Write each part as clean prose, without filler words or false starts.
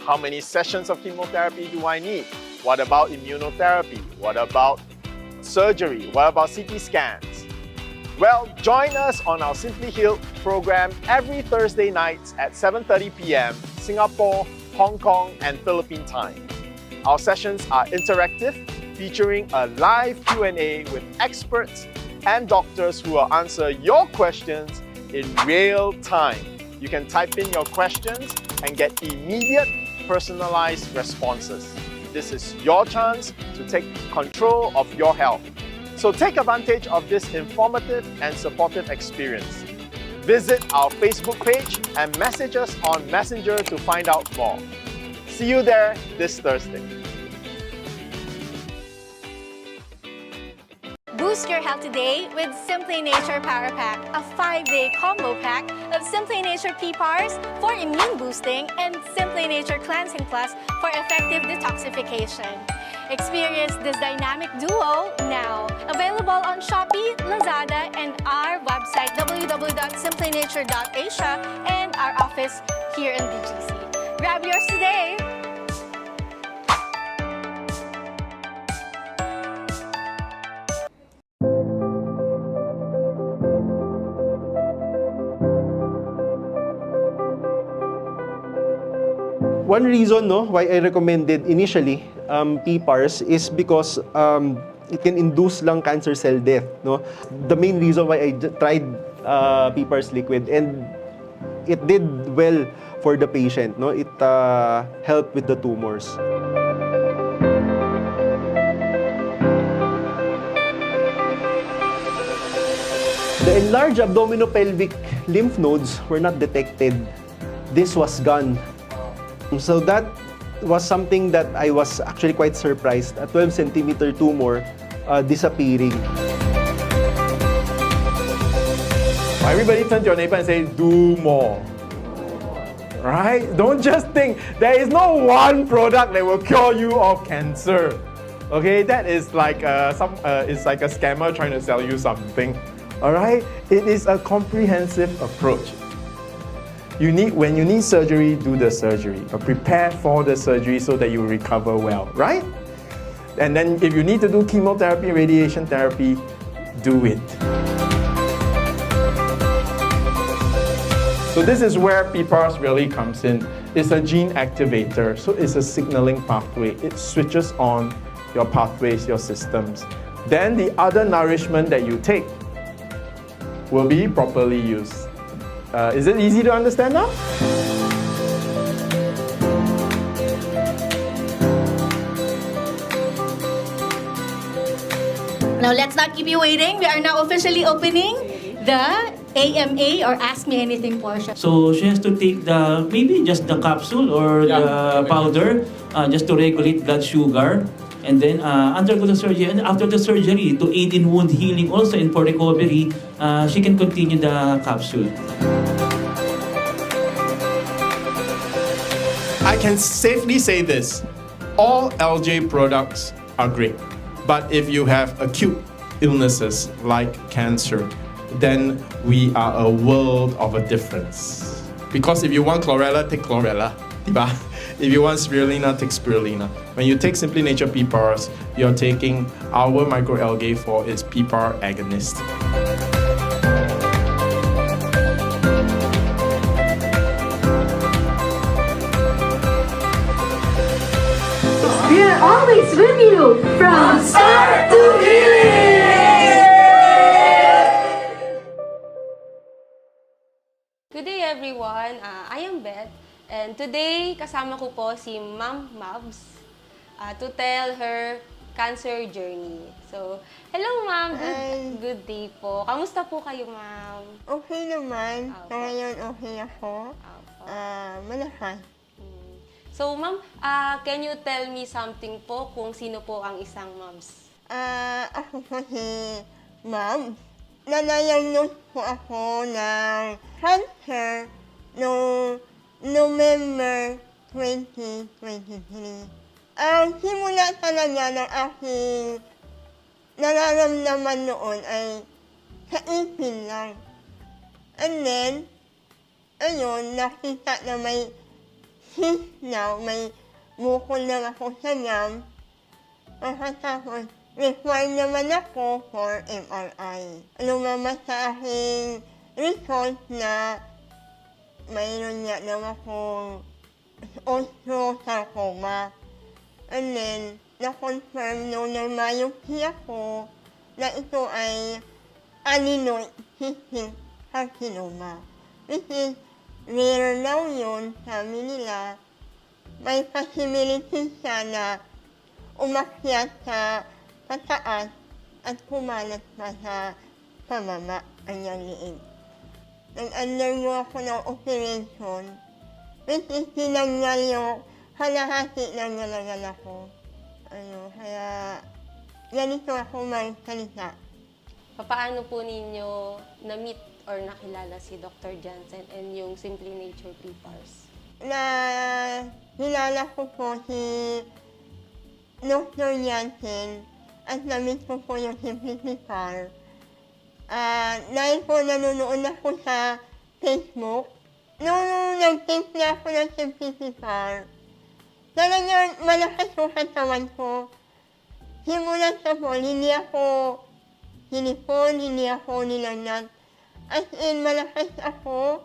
How many sessions of chemotherapy do I need? What about immunotherapy? What about surgery? What about CT scans? Well, join us on our Simply Healed program every Thursday nights at 7:30 p.m. Singapore, Hong Kong, and Philippine time. Our sessions are interactive, featuring a live Q&A with experts and doctors who will answer your questions in real time. You can type in your questions and get immediate, personalized responses. This is your chance to take control of your health. So take advantage of this informative and supportive experience. Visit our Facebook page and message us on Messenger to find out more. See you there this Thursday. Boost your health today with Simply Nature Power Pack, a 5-day combo pack of Simply Nature PPARS for immune boosting and Simply Nature Cleansing Plus for effective detoxification. Experience this dynamic duo now. Available on Shopee, Lazada, and our website www.simplynature.asia and our office here in BGC. Grab yours today! One reason why I recommended initially PPARS is because it can induce lung cancer cell death. The main reason why I tried PPARS liquid, and it did well for the patient. It helped with the tumors. The enlarged abdominopelvic lymph nodes were not detected. This was gone. So that was something that I was actually quite surprised. A 12-centimeter tumor disappearing. Everybody turn to your neighbor and say, do more. Right? Don't just think there is no one product that will cure you of cancer. Okay, that is like it's like a scammer trying to sell you something. All right, it is a comprehensive approach. When you need surgery, do the surgery. Prepare for the surgery so that you recover well, right? And then if you need to do chemotherapy, radiation therapy, do it. So this is where PPARS really comes in. It's a gene activator, so it's a signaling pathway. It switches on your pathways, your systems. Then the other nourishment that you take will be properly used. Is it easy to understand now? Now let's not keep you waiting. We are now officially opening the AMA or Ask Me Anything portion. So she has to take maybe just the capsule or the powder just to regulate blood sugar. And then undergo the surgery, and after the surgery, to aid in wound healing also and for recovery, she can continue the capsule. I can safely say this, all LJ products are great. But if you have acute illnesses like cancer, then we are a world of a difference. Because if you want chlorella, take chlorella. Diba? If you want spirulina, take spirulina. When you take Simply Nature PPARS, you're taking our microalgae for its PPAR agonist. We are always with you from start to finish. Good day everyone, I am Beth. And today, kasama ko po si Ma'am Mabs to tell her cancer journey. So, hello Ma'am, good day po. Kamusta po kayo Ma'am? Okay naman. Ngayon okay ako. Malakas. So Ma'am, can you tell me something po kung sino po ang isang Mabs? Ako po si Ma'am. Nanayagnose po ako ng cancer noong November 2023. Ang simula talaga ng aking nararamdaman noon ay sa ipin lang. And then, ayun, nakita na may since now, may bukol na ako sa NAM, pagkatapos, required naman ako for MRI. Lumabas sa aking result na mayroon nga naman akong osteosarcoma. And then, na-confirm nung na-myopia ko na ito ay adenoid cystic carcinoma. Which is, rare daw yun, sabi nila. May possibility siya na umakyat sa pataas at kumalat pa sa pababa ang iyang liig. Nag-undergo ako ng operation, which is tinanggal yung kalahati ng nalagal ako. Kaya ganito ako magsalita. Paano po ninyo na-meet or nakilala si Dr. Jhen and yung Simply Nature PPARS? Kilala ko po si Dr. Jhen at na-meet ko po yung Simply PPARS. Dahil po nanonood ako sa Facebook, nung nag-tape na ako ng Simply PPARS, talagang malakas po katawan ko. Simulan sa po, hindi ako sinipon, hindi ako nilagnat. As in, malakas ako.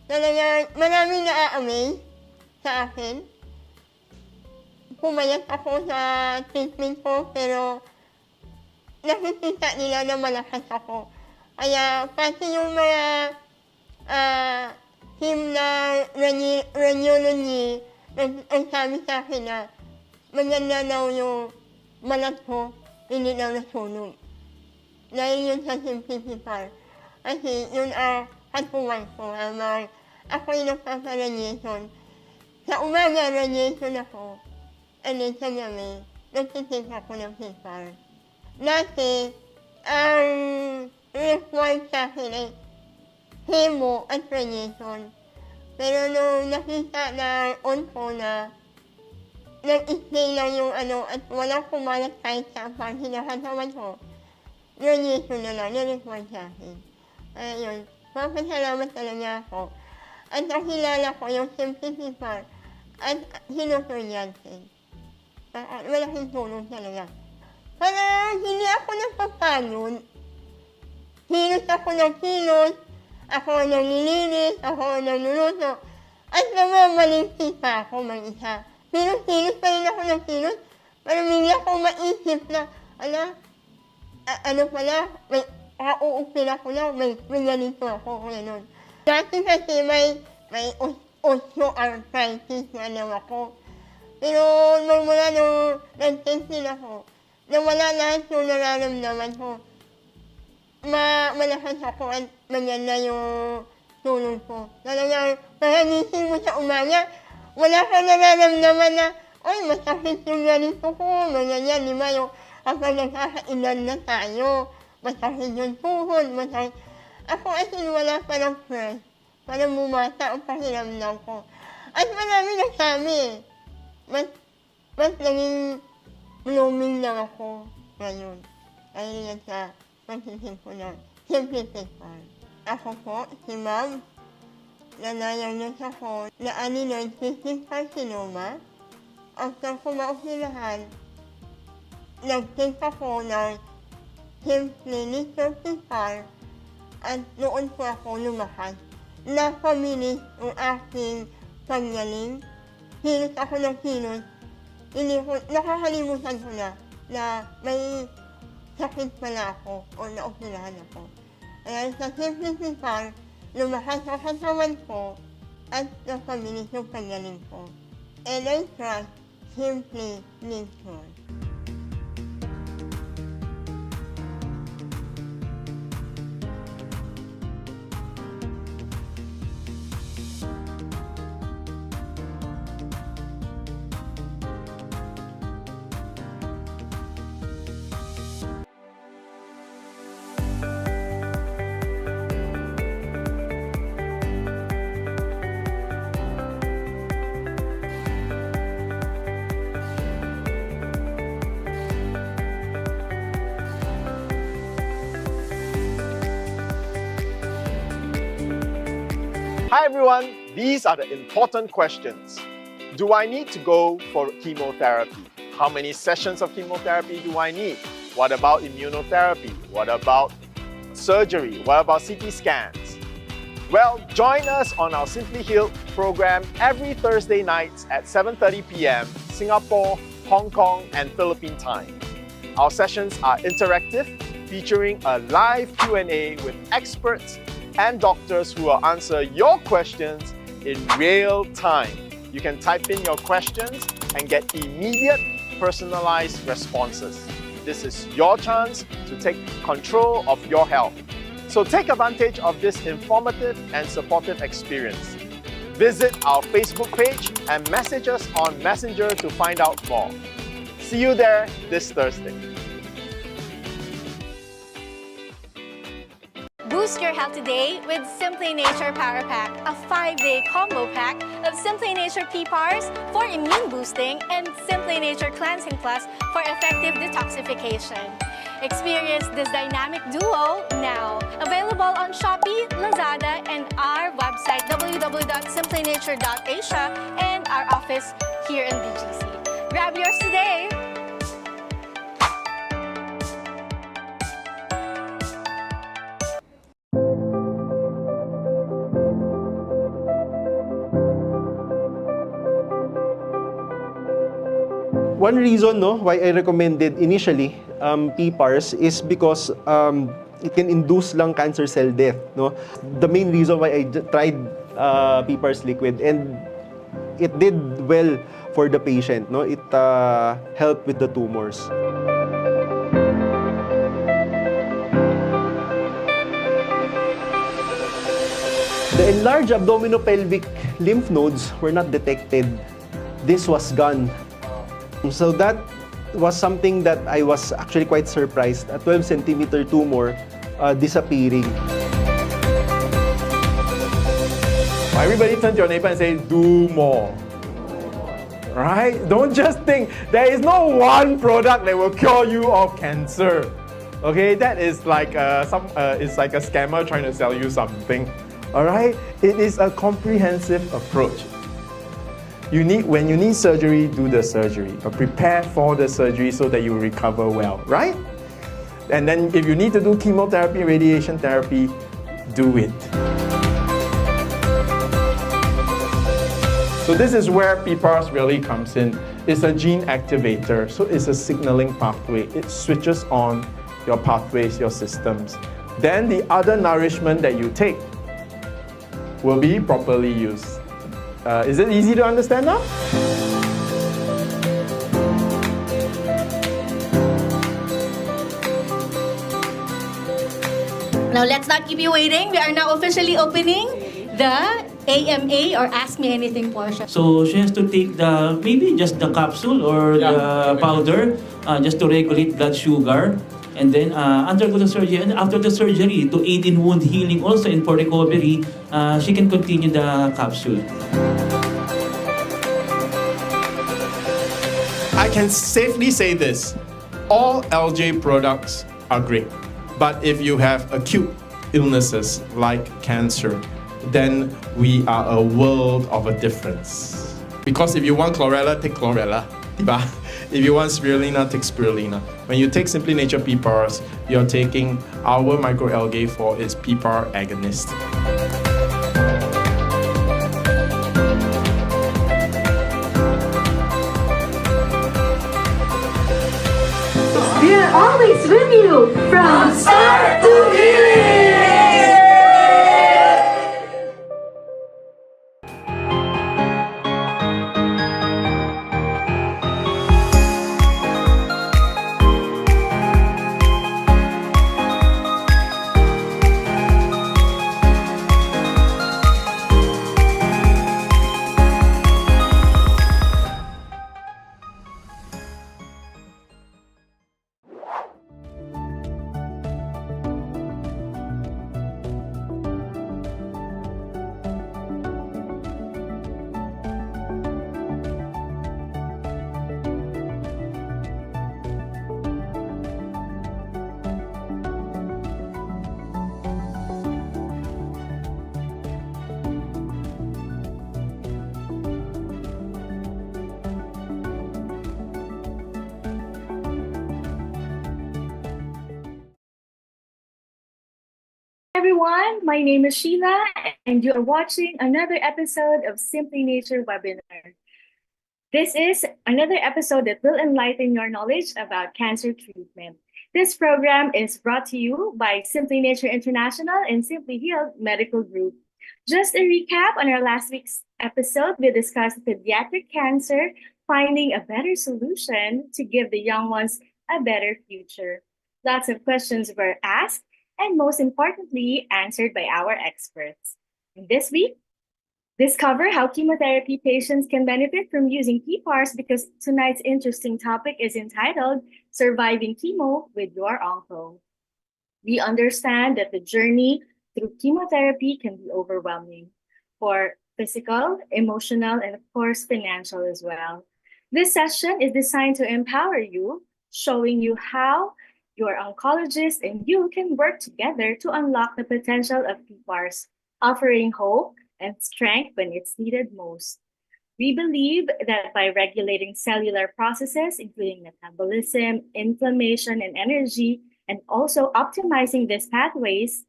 Talagang maraming na-amaze sa akin. Pumayat ako sa treatment ko, pero nakikita nila na malakas ako. Kaya pati yung mga team na radiology, ang sabi sa akin na maganda daw yung malat ko, hindi daw nasunog. Dahil yun sa simplificar. Kasi yun ang katuwang ko. Ako yung nagpapa-radiation. Sa umaga, radiation ako. And then sa gabi, nagtitake ako ng PPAR. Dati, ang required sa akin ay chemo at radiation. Pero nung nakita na onco na nag-stay lang yung at walang kumalat kahit sa parte na katawan ko, radiation na lang, na-required sa akin. Ayun, papasalamat talaga ako. At nakilala ko yung simplificar at Dr. Jhen. Malaking tulong talaga. Parang hindi ako nagpapagod. Kilos ako ng kilos, ako naglilinis, ako nagluluto, at namamalimsi pa ako mag-isa. Pero kilos pa rin ako ng kilos, parang hindi ako maisip na, may uuupin ako na, may ganito ako, gano'n. Dati kasi may osteoarthritis na alam ako. Pero mula nung nag-test din ako, nawala lahat yung nararamdaman ko. Malakas ako at maganda yung tulong ko. Talagang, pahagising mo sa umaga, wala ka nararamdaman na, masakit yung ganito ko, ganyan, di ba yung kapag nagkakailan na tayo, masakit yung tuhod, masakit. Ako asin wala pa ng fresh, parang bumata ang pakiramdam ko. At marami nagsabi, mas naging blooming lang ako ngayon. Dahil yan sa pagsisin ko ng simplificar. Ako po, si Ma'am, nanayagnos ako na adenoid cystic carcinoma. After ko maoperahan, nag-take ako ng simplynature-inc at noon po ako lumakas. Napabilis ang aking paggaling. Kilos ako ng kilos. Nakakalimutan ko na may sakit pala ako o naoperahan ako. Kaya sa simplificar, lumakas ang katawan ko at napabilis yung paggaling ko. And I trust Simply Nature. Hi everyone, these are the important questions. Do I need to go for chemotherapy? How many sessions of chemotherapy do I need? What about immunotherapy? What about surgery? What about CT scans? Well, join us on our Simply Healed program every Thursday nights at 7:30 p.m. Singapore, Hong Kong, and Philippine time. Our sessions are interactive, featuring a live Q&A with experts and doctors who will answer your questions in real time. You can type in your questions and get immediate, personalized responses. This is your chance to take control of your health. So take advantage of this informative and supportive experience. Visit our Facebook page and message us on Messenger to find out more. See you there this Thursday. Boost your health today with Simply Nature Power Pack, a 5-day combo pack of Simply Nature PPARS for immune boosting and Simply Nature Cleansing Plus for effective detoxification. Experience this dynamic duo now. Available on Shopee, Lazada, and our website www.simplynature.asia and our office here in BGC. Grab yours today! One reason why I recommended initially PPARS is because it can induce lung cancer cell death. No? The main reason why I tried PPARS liquid, and it did well for the patient. No? It helped with the tumors. The enlarged abdominopelvic lymph nodes were not detected. This was gone. So that was something that I was actually quite surprised. A 12-centimeter tumor disappearing. Everybody turn to your neighbor and say, do more. Right? Don't just think there is no one product that will cure you of cancer. Okay, that is like it's like a scammer trying to sell you something. All right, it is a comprehensive approach. When you need surgery, do the surgery. But prepare for the surgery so that you recover well, right? And then if you need to do chemotherapy, radiation therapy, do it. So this is where PPARS really comes in. It's a gene activator, so it's a signaling pathway. It switches on your pathways, your systems. Then the other nourishment that you take will be properly used. Is it easy to understand now? Now let's not keep you waiting. We are now officially opening the AMA or Ask Me Anything portion. So she has to take maybe just the capsule or the powder just to regulate blood sugar. And then undergo the surgery, and after the surgery, to aid in wound healing also and for recovery, she can continue the capsule. I can safely say this, all LJ products are great. But if you have acute illnesses like cancer, then we are a world of a difference. Because if you want chlorella, take chlorella. Diba? If you want spirulina, take spirulina. When you take Simply Nature PPARS, you're taking our microalgae for its PPAR agonist. We are always with you from start to finish. everyone, my name is Sheila, and you are watching another episode of Simply Nature webinar. This is another episode that will enlighten your knowledge about cancer treatment. This program is brought to you by Simply Nature International and Simply Healed Medical Group. Just a recap on our last week's episode, we discussed pediatric cancer, finding a better solution to give the young ones a better future. Lots of questions were asked and most importantly, answered by our experts. And this week, discover how chemotherapy patients can benefit from using PPARS because tonight's interesting topic is entitled Surviving Chemo with Your Onco. We understand that the journey through chemotherapy can be overwhelming for physical, emotional, and of course, financial as well. This session is designed to empower you, showing you how your oncologist and you can work together to unlock the potential of PPARS, offering hope and strength when it's needed most. We believe that by regulating cellular processes, including metabolism, inflammation, and energy, and also optimizing these pathways,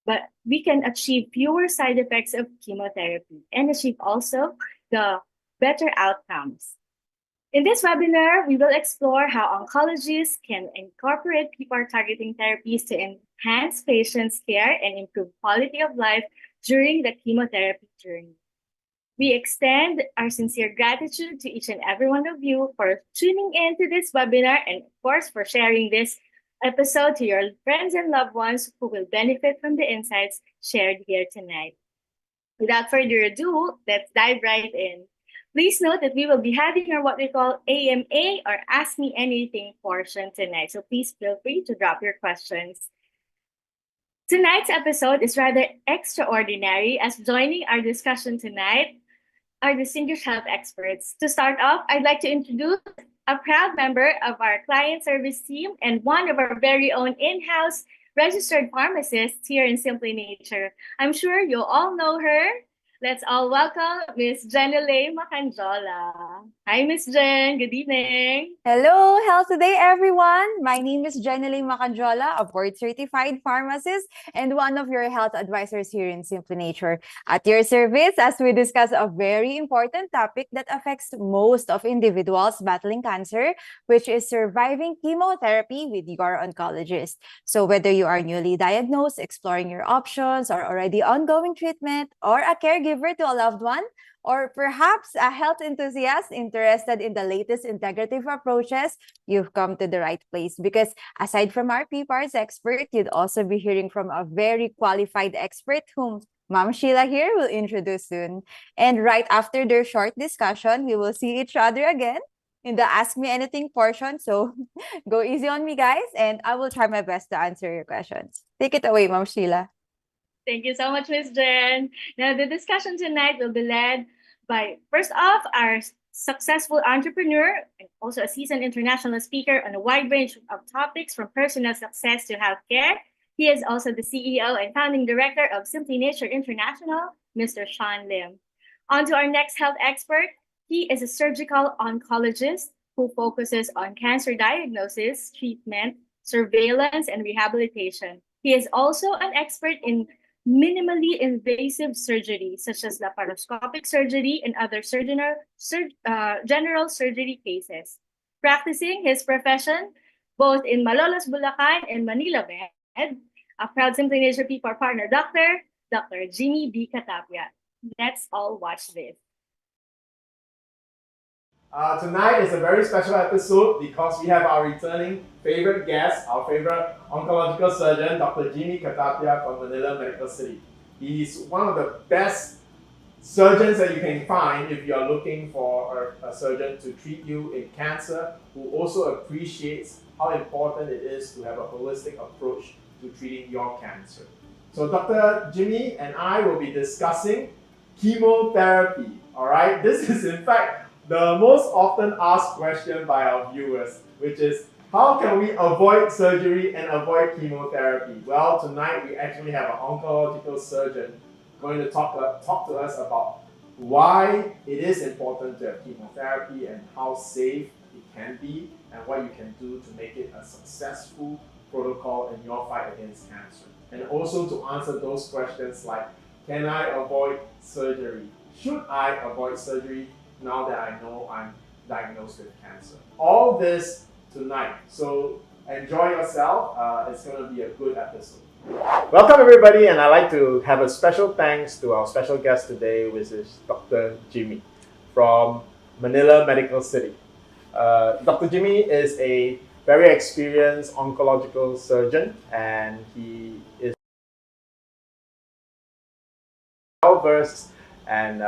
but we can achieve fewer side effects of chemotherapy and achieve also the better outcomes. In this webinar, we will explore how oncologists can incorporate PPAR targeting therapies to enhance patients' care and improve quality of life during the chemotherapy journey. We extend our sincere gratitude to each and every one of you for tuning in to this webinar and, of course, for sharing this episode to your friends and loved ones who will benefit from the insights shared here tonight. Without further ado, let's dive right in. Please note that we will be having our what we call AMA or Ask Me Anything portion tonight. So please feel free to drop your questions. Tonight's episode is rather extraordinary as joining our discussion tonight are distinguished health experts. To start off, I'd like to introduce a proud member of our client service team and one of our very own in-house registered pharmacists here in Simply Nature. I'm sure you'll all know her. Let's all welcome Ms. Jhen Lim. Hi, Ms. Jhen. Good evening. Hello, health today, everyone. My name is Jhen Lim, a board-certified pharmacist and one of your health advisors here in Simply Nature. At your service, as we discuss a very important topic that affects most of individuals battling cancer, which is surviving chemotherapy with your oncologist. So whether you are newly diagnosed, exploring your options, or already ongoing treatment, or a caregiver to a loved one, or perhaps a health enthusiast interested in the latest integrative approaches, you've come to the right place. Because aside from our PPARS expert, you'd also be hearing from a very qualified expert whom Ma'am Sheila here will introduce soon. And right after their short discussion, we will see each other again in the Ask Me Anything portion. So go easy on me, guys, and I will try my best to answer your questions. Take it away, Ma'am Sheila. Thank you so much, Ms. Jhen. Now, the discussion tonight will be led by, first off, our successful entrepreneur and also a seasoned international speaker on a wide range of topics from personal success to healthcare. He is also the CEO and founding director of Simply Nature International, Mr. Shyan Lim. On to our next health expert. He is a surgical oncologist who focuses on cancer diagnosis, treatment, surveillance, and rehabilitation. He is also an expert in minimally invasive surgery, such as laparoscopic surgery and other general surgery cases. Practicing his profession both in Malolos, Bulacan and Manila Med, a proud Simply Nature PPAR partner doctor, Dr. Jimmy B. Catapia. Let's all watch this. Tonight is a very special episode because we have our returning favorite guest, our favorite oncological surgeon, Dr. Jimmy Catapia from Manila Medical City. He's one of the best surgeons that you can find if you are looking for a surgeon to treat you in cancer, who also appreciates how important it is to have a holistic approach to treating your cancer. So Dr. Jimmy and I will be discussing chemotherapy. All right, this is in fact the most often asked question by our viewers, which is how can we avoid surgery and avoid chemotherapy? Well, tonight we actually have an oncological surgeon going to talk to us about why it is important to have chemotherapy and how safe it can be and what you can do to make it a successful protocol in your fight against cancer. and also to answer those questions like, can I avoid surgery? Should I avoid surgery now that I know I'm diagnosed with cancer? All this tonight. So enjoy yourself. It's going to be a good episode. Welcome everybody, and I'd like to have a special thanks to our special guest today, which is Dr. Jimmy from Manila Medical City. Dr. Jimmy is a very experienced oncological surgeon, and he is well versed, and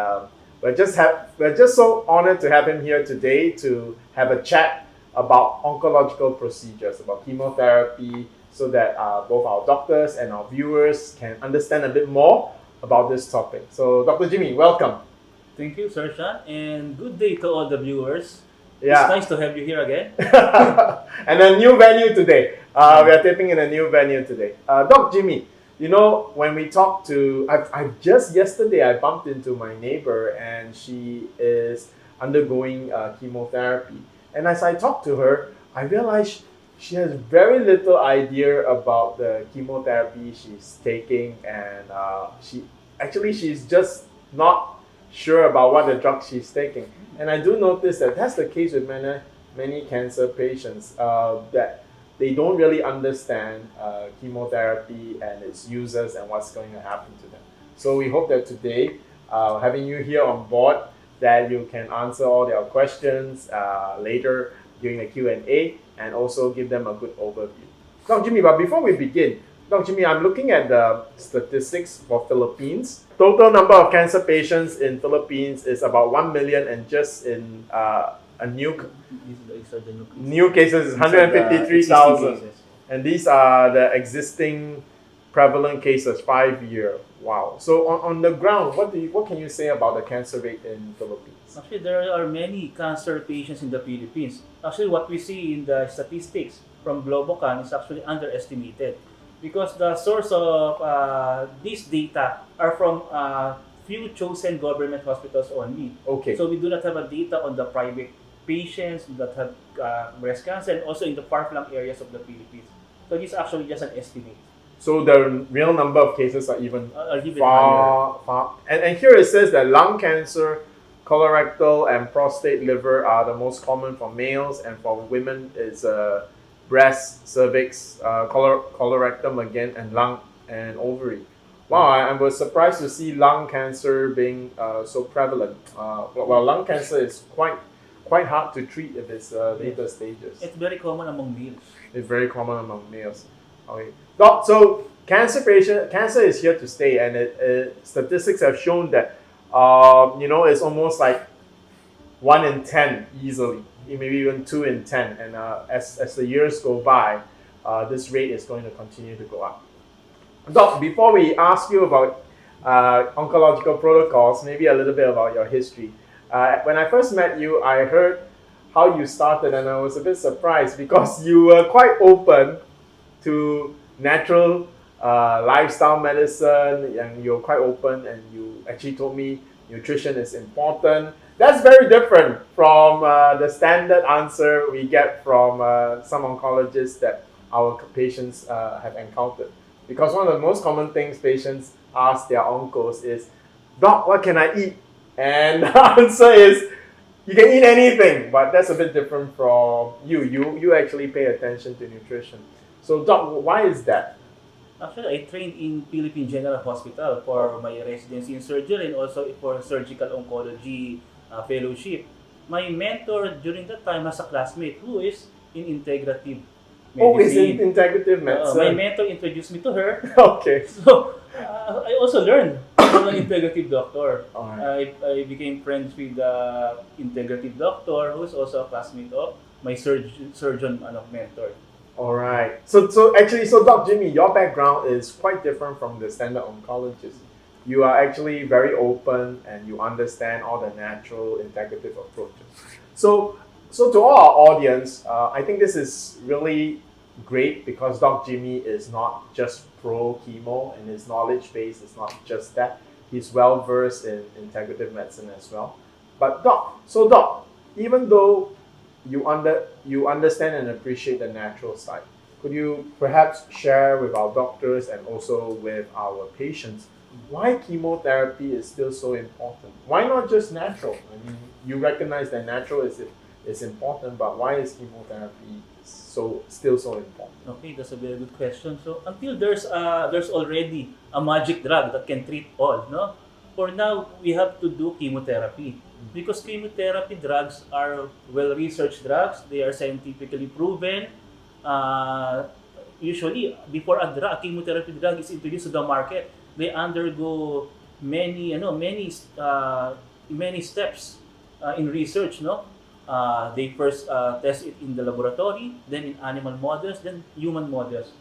we're just so honored to have him here today to have a chat about oncological procedures, about chemotherapy, so that both our doctors and our viewers can understand a bit more about this topic. So, Dr. Jimmy, welcome. Thank you, Sir Shyan, and good day to all the viewers. Yeah. It's nice to have you here again. And a new venue today. We are taping in a new venue today. Doc Jimmy, you know, when we talked to, I've just yesterday I bumped into my neighbor, and she is undergoing chemotherapy. And as I talked to her, I realized she has very little idea about the chemotherapy she's taking, and she's just not sure about what the drug she's taking. And I do notice that that's the case with many cancer patients, that they don't really understand chemotherapy and its uses and what's going to happen to them. So we hope that today, having you here on board, that you can answer all their questions later during the Q&A, and also give them a good overview. Dr. Jimmy, but before we begin, Dr. Jimmy, I'm looking at the statistics for Philippines. Total number of cancer patients in Philippines is about 1 million, and just in new cases is 153,000. And these are the existing prevalent cases, 5-year. Wow. So on the ground, what can you say about the cancer rate in Philippines? Actually, there are many cancer patients in the Philippines. Actually, what we see in the statistics from Globocan is actually underestimated, because the source of these data are from few chosen government hospitals only. Okay. So we do not have a data on the private patients that have breast cancer, and also in the far-flung areas of the Philippines. So this is actually just an estimate. So the real number of cases are even far. And here it says that lung cancer, colorectal, and prostate, liver are the most common for males, and for women is breast, cervix, colorectum again, and lung and ovary. Wow, I was surprised to see lung cancer being so prevalent. Well, lung cancer is quite hard to treat if it's later stages. It's very common among males. It's very common among males. Okay. Doc, so cancer is here to stay, and statistics have shown that it's almost like 1 in 10 easily, maybe even 2 in 10. And as the years go by, this rate is going to continue to go up. Doc, before we ask you about oncological protocols, maybe a little bit about your history. When I first met you, I heard how you started, and I was a bit surprised because you were quite open to natural lifestyle medicine, and you're quite open, and you actually told me nutrition is important. That's very different from the standard answer we get from some oncologists that our patients have encountered. Because one of the most common things patients ask their oncos is, Doc, what can I eat? And the answer is, you can eat anything, but that's a bit different from you. You actually pay attention to nutrition. So Doc, why is that? Actually, I trained in Philippine General Hospital for my residency in surgery, and also for surgical oncology fellowship. My mentor during that time was a classmate who is in integrative medicine. Oh, is in integrative medicine. My mentor introduced me to her. Okay. So I also learned from an integrative doctor. Right. I became friends with the integrative doctor, who is also a classmate of my surgeon mentor. All right. So Doc Jimmy, your background is quite different from the standard oncologist. You are actually very open, and you understand all the natural integrative approaches. So to all our audience, I think this is really great because Doc Jimmy is not just pro chemo, and his knowledge base is not just that. He's well versed in integrative medicine as well. But Doc, even though you understand and appreciate the natural side, could you perhaps share with our doctors and also with our patients why chemotherapy is still so important? Why not just natural? I mean, you recognize that natural is important, but why is chemotherapy still so important? Okay, that's a very good question. So until there's already a magic drug that can treat all, no? For now, we have to do chemotherapy because chemotherapy drugs are well-researched drugs. They are scientifically proven. Usually, before a chemotherapy drug is introduced to the market, they undergo many steps in research, no? They first test it in the laboratory, then in animal models, then human models.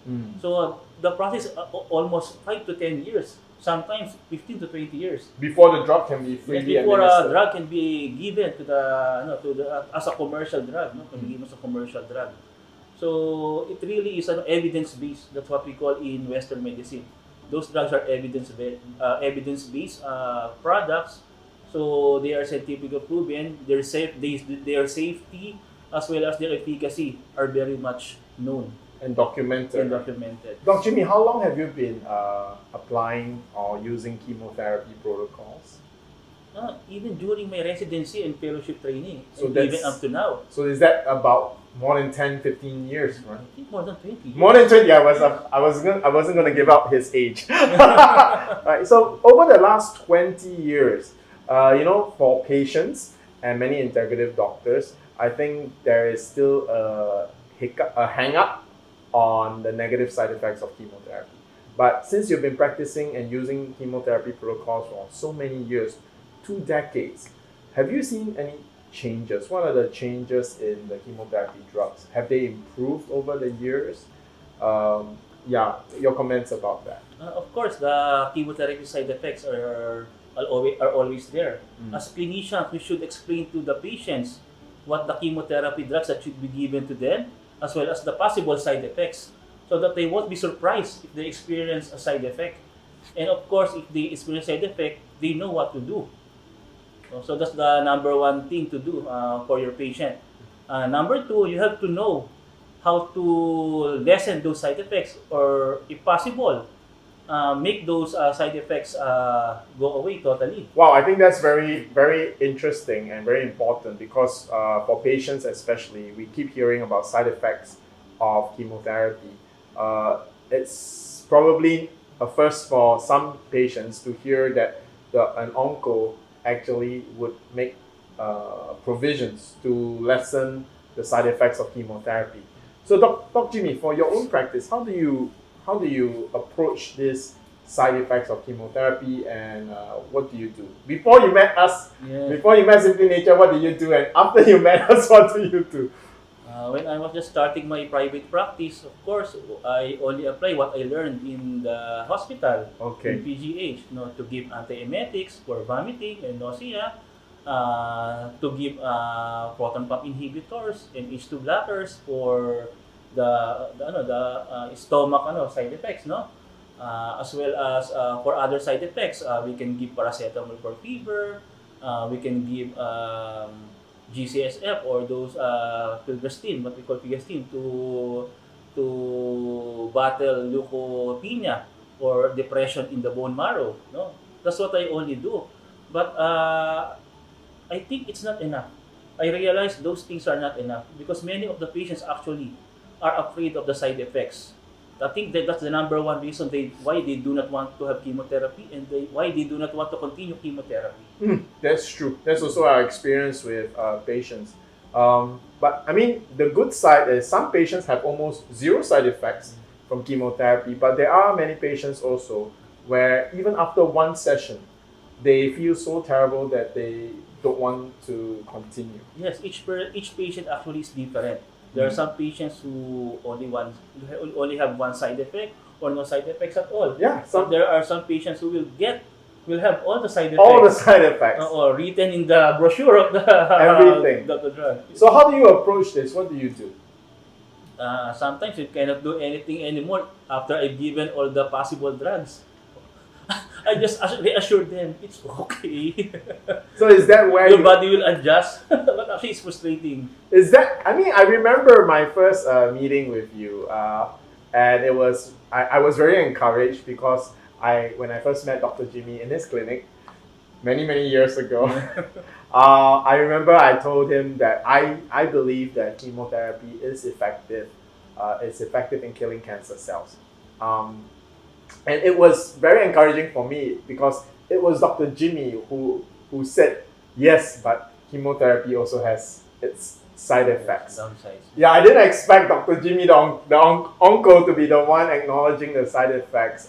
So the process is almost 5 to 10 years, sometimes 15 to 20 years. Before the drug can be freely Before administered. a drug can be given to the as a commercial drug, no? Can be given as a commercial drug. So it really is an evidence-based. That's what we call in Western medicine. Those drugs are evidence-based products. So they are scientifically proven. Their safety as well as their efficacy are very much known and documented. Dr. Jimmy, how long have you been applying or using chemotherapy protocols? Even during my residency and fellowship training, So and even up to now. So is that about more than 10, 15 years, right? I think more than 20. More than 20. I wasn't going to give out his age. Right, so over the last 20 years, for patients and many integrative doctors, I think there is still a hang-up on the negative side effects of chemotherapy. But since you've been practicing and using chemotherapy protocols for so many years, 2 decades, have you seen any changes? What are the changes in the chemotherapy drugs? Have they improved over the years? Your comments about that. Of course, the chemotherapy side effects are always there. As clinicians, we should explain to the patients what the chemotherapy drugs that should be given to them, as well as the possible side effects, so that they won't be surprised if they experience a side effect. And of course, if they experience side effect, they know what to do. So that's the number one thing to do for your patient. Number two, you have to know how to lessen those side effects, or if possible, make those side effects go away totally. Wow, I think that's very, very interesting and very important because for patients especially, we keep hearing about side effects of chemotherapy. It's probably a first for some patients to hear that an onco actually would make provisions to lessen the side effects of chemotherapy. So, Dr. Jimmy, for your own practice, how do you approach these side effects of chemotherapy, and what do you do? Before you met us, before you met Simply Nature, what did you do? And after you met us, what do you do? When I was just starting my private practice, of course, I only apply what I learned in the hospital, in PGH, to give antiemetics for vomiting and nausea, to give proton pump inhibitors and H2 blockers for the stomach side effects, as well as for other side effects, we can give paracetamol for fever, we can give GCSF or those filgrastim, what we call filgrastim, to battle leukopenia or depression in the bone marrow. That's what I only do. But I think it's not enough. I realize those things are not enough because many of the patients actually are afraid of the side effects. I think that's the number one reason why they do not want to have chemotherapy, and why they do not want to continue chemotherapy. That's true. That's also our experience with patients. But I mean, the good side is some patients have almost zero side effects from chemotherapy, but there are many patients also where even after one session, they feel so terrible that they don't want to continue. Yes, each patient actually is different. There are some patients who only have one side effect or no side effects at all. Yeah. There are some patients who will have all the side effects. All the side effects. Or written in the brochure of the everything. The drug. So how do you approach this? What do you do? Sometimes you cannot do anything anymore after I've given all the possible drugs. I just reassured them it's okay. So is that where Your body will adjust. But actually, it's frustrating. Is that? I mean, I remember my first meeting with you, and it was I was very encouraged because when I first met Dr. Jimmy in his clinic many years ago, I remember I told him that I believe that chemotherapy is effective. It's effective in killing cancer cells, and it was very encouraging for me because it was Dr. Jimmy who said yes, but chemotherapy also has its side effects. Downsides. Yeah, I didn't expect Dr. Jimmy, the onco, to be the one acknowledging the side effects,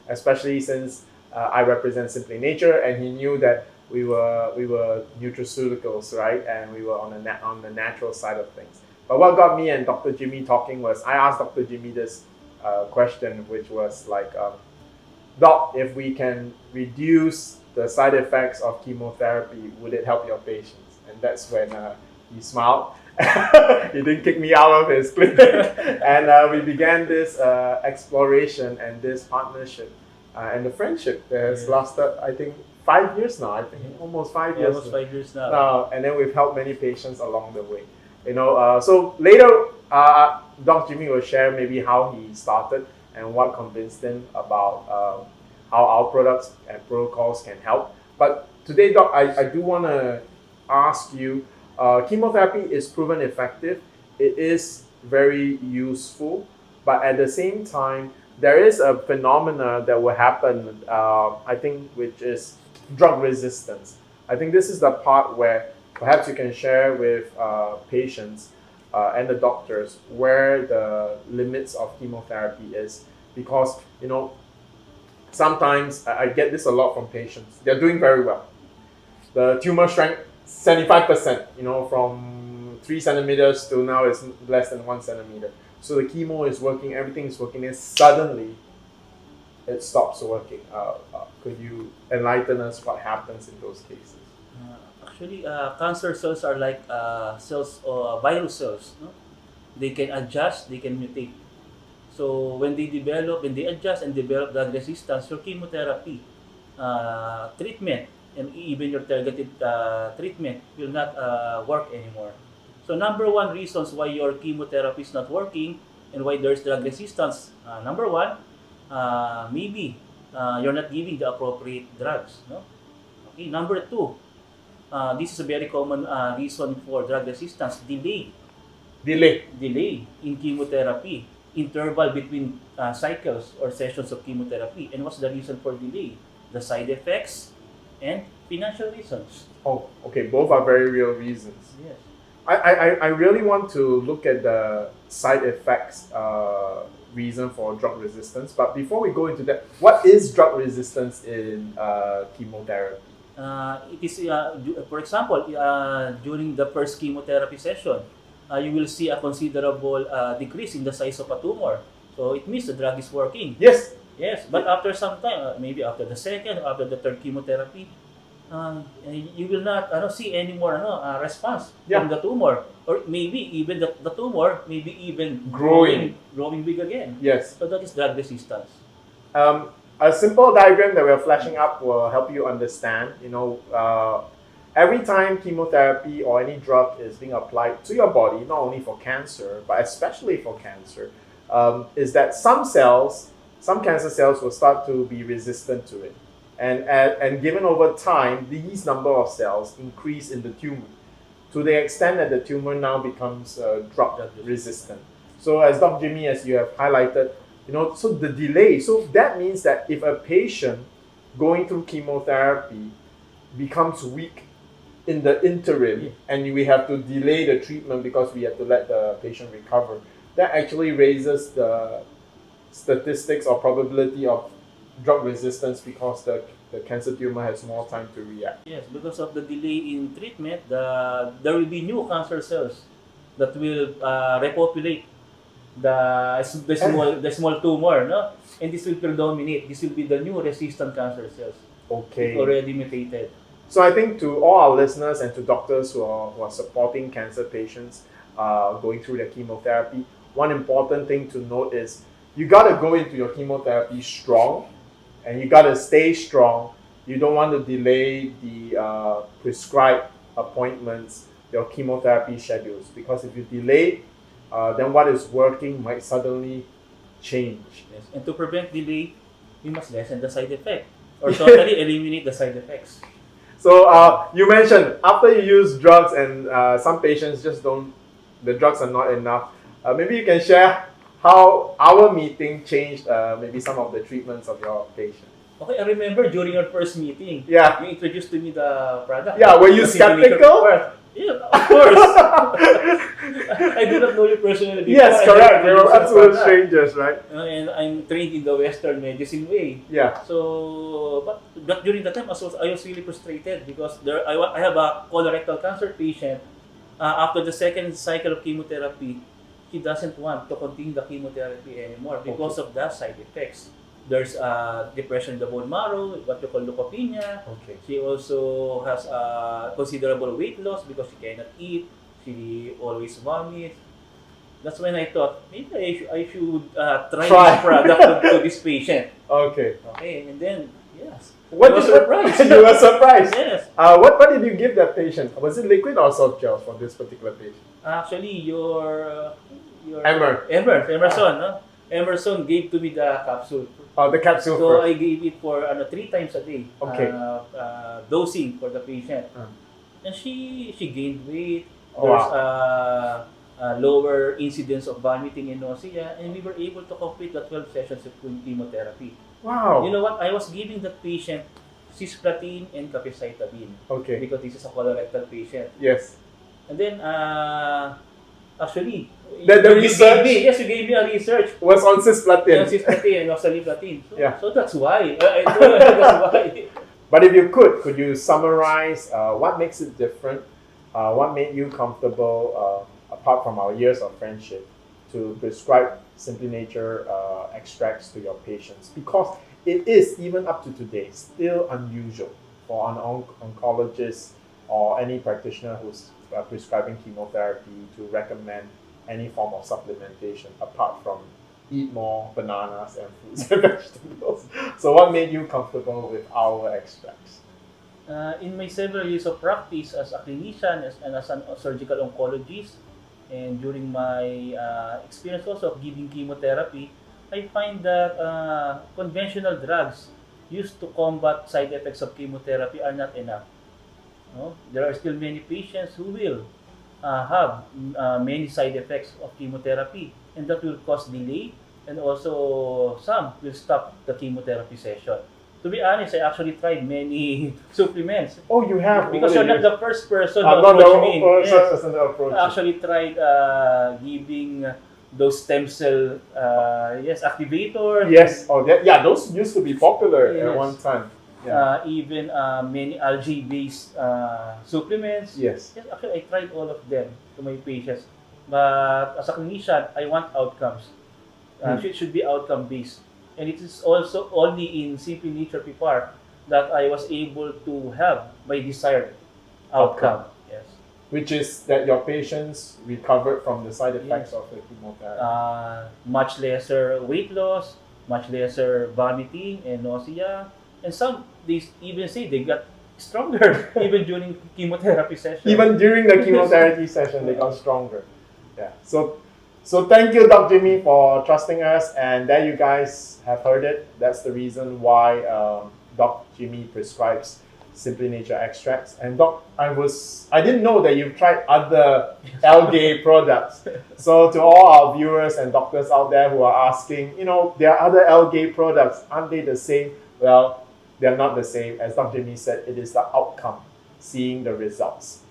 especially since I represent Simply Nature, and he knew that we were nutraceuticals, right? And we were on the natural side of things. But what got me and Dr. Jimmy talking was I asked Dr. Jimmy this question, which was like, Doc, if we can reduce the side effects of chemotherapy, would it help your patients? And that's when he smiled. He didn't kick me out of his clinic. And we began this exploration and this partnership and the friendship that has lasted, I think, 5 years now. I think almost 5 years. Almost 5 years now. And then we've helped many patients along the way. So later, Doc Jimmy will share maybe how he started and what convinced him about how our products and protocols can help. But today, Doc, I do want to ask you, chemotherapy is proven effective. It is very useful, but at the same time, there is a phenomena that will happen, I think, which is drug resistance. I think this is the part where perhaps you can share with patients and the doctors where the limits of chemotherapy is, because sometimes I get this a lot from patients. They're doing very well. The tumor shrank 75%, from 3 centimeters to now it's less than 1 centimeter. So the chemo is working, everything is working, and suddenly it stops working. Could you enlighten us what happens in those cases? Actually, cancer cells are like cells or virus cells. No? They can adjust, they can mutate. So when they adjust and develop drug resistance, your chemotherapy treatment and even your targeted treatment will not work anymore. So number one reasons why your chemotherapy is not working and why there's drug resistance, number one, maybe you're not giving the appropriate drugs. No? Okay. Number two, this is a very common reason for drug resistance, delay in chemotherapy, interval between cycles or sessions of chemotherapy. And what's the reason for delay? The side effects and financial reasons. Oh, okay. Both are very real reasons. Yes. I really want to look at the side effects reason for drug resistance. But before we go into that, what is drug resistance in chemotherapy? It is, for example, during the first chemotherapy session, you will see a considerable decrease in the size of a tumor. So it means the drug is working. Yes. Yes, but after some time, maybe after the second or after the third chemotherapy, you will not see any more response from the tumor. Or maybe even the tumor may be even growing big again. Yes. So that is drug resistance. A simple diagram that we're flashing up will help you understand. Every time chemotherapy or any drug is being applied to your body, not only for cancer, but especially for cancer, is that some cancer cells will start to be resistant to it. And given over time, these number of cells increase in the tumor to the extent that the tumor now becomes drug resistant. So as Dr. Jimmy, as you have highlighted, so the delay, so that means that if a patient going through chemotherapy becomes weak in the interim and we have to delay the treatment because we have to let the patient recover, that actually raises the statistics or probability of drug resistance because the cancer tumor has more time to react. Yes, because of the delay in treatment, there will be new cancer cells that will repopulate the small tumor, no? And this will predominate. This will be the new resistant cancer cells. Okay. Already mutated. So I think to all our listeners and to doctors who are supporting cancer patients going through their chemotherapy, one important thing to note is you got to go into your chemotherapy strong and you got to stay strong. You don't want to delay the prescribed appointments, your chemotherapy schedules, because if you delay, then what is working might suddenly change. Yes. And to prevent delay, we must lessen the side effect or totally eliminate the side effects. So you mentioned after you use drugs and some patients just don't, the drugs are not enough. Maybe you can share how our meeting changed maybe some of the treatments of your patient. Okay, I remember during your first meeting, Yeah. you introduced to me the product. Yeah, were you The Simplynature skeptical? PPARS. Yeah, of course. I did not know you personally before. Yes, and correct. then We were introduced the absolute product. strangers, right? And I'm trained in the Western medicine way. Yeah. So, but during that time, I was really frustrated because I have a colorectal cancer patient. After the second cycle of chemotherapy, he doesn't want to continue the chemotherapy anymore because of the side effects. There's depression in the bone marrow, what you call leukopenia. Okay. She also has considerable weight loss because she cannot eat. She always vomits. That's when I thought maybe I should try this product to this patient. Okay. Okay, and then yes, What I was did- surprised. You were surprised. Yes. What did you give that patient? Was it liquid or soft gels for this particular patient? Actually, your Emerson. no? Emerson gave to me the capsule. Oh, the capsule So first. I gave it for 3 times a day. Okay. Dosing for the patient. Uh. And she gained weight. Oh, There's lower incidence of vomiting and nausea, and we were able to complete the 12 sessions of chemotherapy. Wow. You know what? I was giving that patient cisplatin and capecitabine Okay. because this is a colorectal patient. Yes. And then, actually, The you research- you gave me a research. Was on cisplatin. Cisplatin and oxaliplatin. So, Yeah. so that's why. That's why. But if you could you summarize what makes it different? What made you comfortable, apart from our years of friendship, to prescribe Simply Nature extracts to your patients? Because it is, even up to today, still unusual for an oncologist or any practitioner who's prescribing chemotherapy to recommend any form of supplementation apart from eat more bananas and fruits and vegetables. So what made you comfortable with our extracts? In my several years of practice as a clinician and as a surgical oncologist, and during my experience also of giving chemotherapy, I find that conventional drugs used to combat side effects of chemotherapy are not enough. No? There are still many patients who will have many side effects of chemotherapy, and that will cause delay, and also some will stop the chemotherapy session. To be honest, I actually tried many supplements. Oh, you have? Because you're not the first person to I'm not the approach me. first Yes. person to approach I actually tried giving those stem cell activators. Yes. Oh, yeah. Those used to be popular at Yes. one time. Yeah. Even many algae-based supplements. Yes. Yes, actually, I tried all of them to my patients. But as a clinician, I want outcomes. It should be outcome-based. And it is also only in Simply Nature PPAR that I was able to have my desired outcome. Yes. Which is that your patients recovered from the side effects of the chemotherapy. Much lesser weight loss, much lesser vomiting and nausea. And some, they even say they got stronger even during chemotherapy session. Even during the chemotherapy session, they got stronger. Yeah. So thank you, Dr. Jimmy, for trusting us. And there you guys have heard it. That's the reason why Dr. Jimmy prescribes Simply Nature extracts. And I didn't know that you've tried other algae products. So to all our viewers and doctors out there who are asking, there are other algae products, aren't they the same? Well, they're not the same. As Dr. Jimmy said, it is the outcome, seeing the results.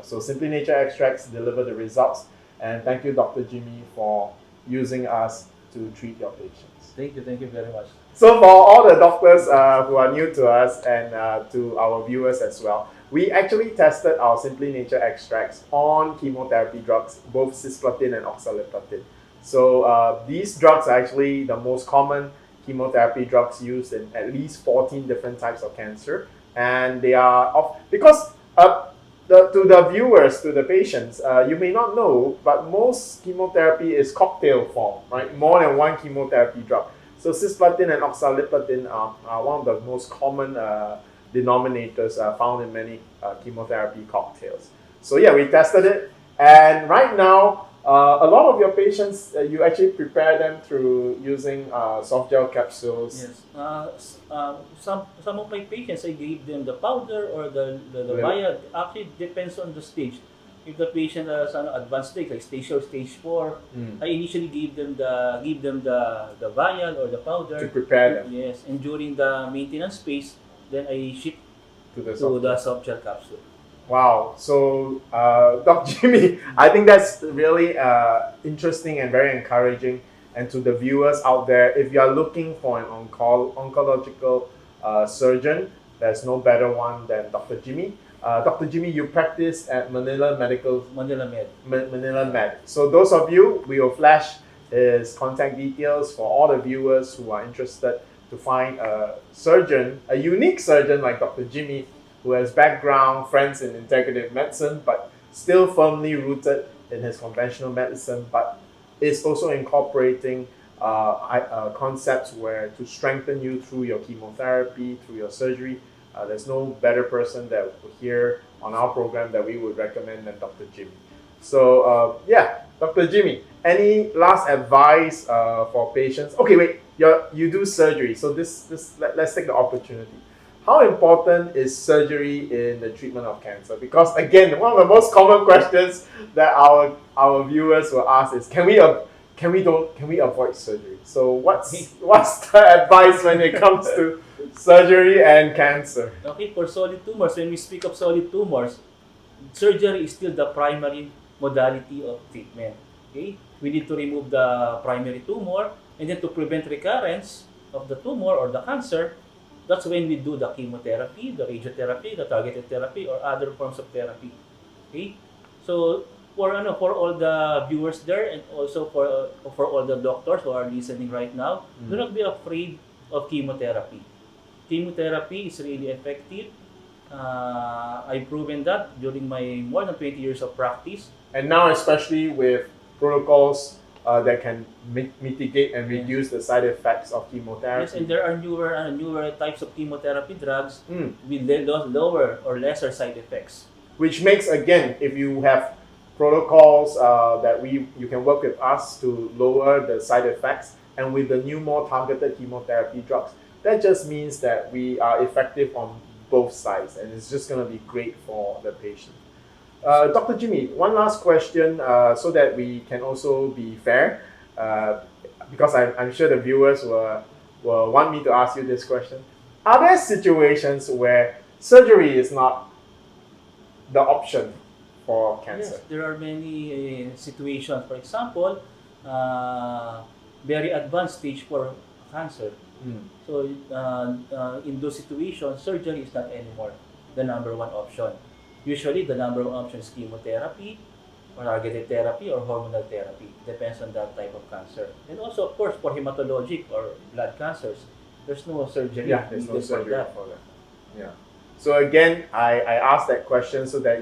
So Simply Nature extracts deliver the results. And thank you, Dr. Jimmy, for using us to treat your patients. Thank you very much. So for all the doctors who are new to us and to our viewers as well, we actually tested our Simply Nature extracts on chemotherapy drugs, both cisplatin and oxaliplatin. So these drugs are actually the most common chemotherapy drugs used in at least 14 different types of cancer. And they are because to the viewers, to the patients, you may not know, but most chemotherapy is cocktail form, right? More than one chemotherapy drug. So cisplatin and oxaliplatin are one of the most common denominators found in many chemotherapy cocktails. So yeah, we tested it, and right now a lot of your patients, you actually prepare them through using soft gel capsules. Yes. Some of my patients, I gave them the powder or the Really? vial. Actually, depends on the stage. If the patient has an advanced stage, like stage 4, stage 4, I initially give them the vial or the powder To prepare them. Yes, and during the maintenance phase, then I ship To the to the soft gel capsule. Wow. So, Dr. Jimmy, I think that's really interesting and very encouraging. And to the viewers out there, if you are looking for an oncological surgeon, there's no better one than Dr. Jimmy. Dr. Jimmy, you practice at Manila Med. So those of you, we will flash his contact details for all the viewers who are interested to find a surgeon, a unique surgeon like Dr. Jimmy, who has background, friends in integrative medicine, but still firmly rooted in his conventional medicine, but is also incorporating concepts where to strengthen you through your chemotherapy, through your surgery. There's no better person that here on our program that we would recommend than Dr. Jimmy. So yeah, Dr. Jimmy, any last advice for patients? Okay, wait, you do surgery, so let's take the opportunity. How important is surgery in the treatment of cancer? Because again, one of the most common questions that our viewers will ask is, can we avoid surgery? So what's the advice when it comes to surgery and cancer? Okay, for solid tumors, when we speak of solid tumors, surgery is still the primary modality of treatment. Okay, we need to remove the primary tumor, and then to prevent recurrence of the tumor or the cancer, that's when we do the chemotherapy, the radiotherapy, the targeted therapy, or other forms of therapy. Okay, so for all the viewers there, and also for all the doctors who are listening right now, do not be afraid of chemotherapy. Chemotherapy is really effective. I've proven that during my more than 20 years of practice. And now, especially with protocols that can mitigate and reduce the side effects of chemotherapy. Yes, and there are newer types of chemotherapy drugs with lower or lesser side effects. Which makes, again, if you have protocols that you can work with us to lower the side effects, and with the new more targeted chemotherapy drugs, that just means that we are effective on both sides, and it's just going to be great for the patient. Dr. Jimmy, one last question so that we can also be fair, because I'm sure the viewers will want me to ask you this question. Are there situations where surgery is not the option for cancer? Yes, there are many situations. For example, very advanced stage 4 cancer. So in those situations, surgery is not anymore the number one option. Usually, the number one option is chemotherapy, or targeted therapy, or hormonal therapy. Depends on that type of cancer. And also, of course, for hematologic or blood cancers, there's no surgery. Yeah, there's no surgery for that. Yeah. So again, I asked that question so that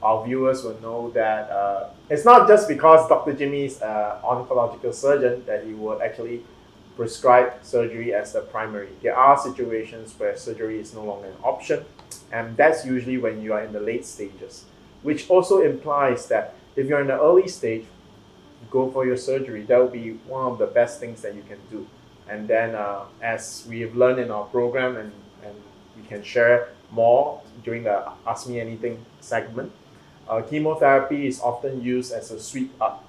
our viewers will know that it's not just because Dr. Jimmy is an oncological surgeon that he will actually prescribe surgery as the primary. There are situations where surgery is no longer an option, and that's usually when you are in the late stages, which also implies that if you're in the early stage, go for your surgery. That will be one of the best things that you can do. And then as we have learned in our program, and we can share more during the Ask Me Anything segment, chemotherapy is often used as a sweep up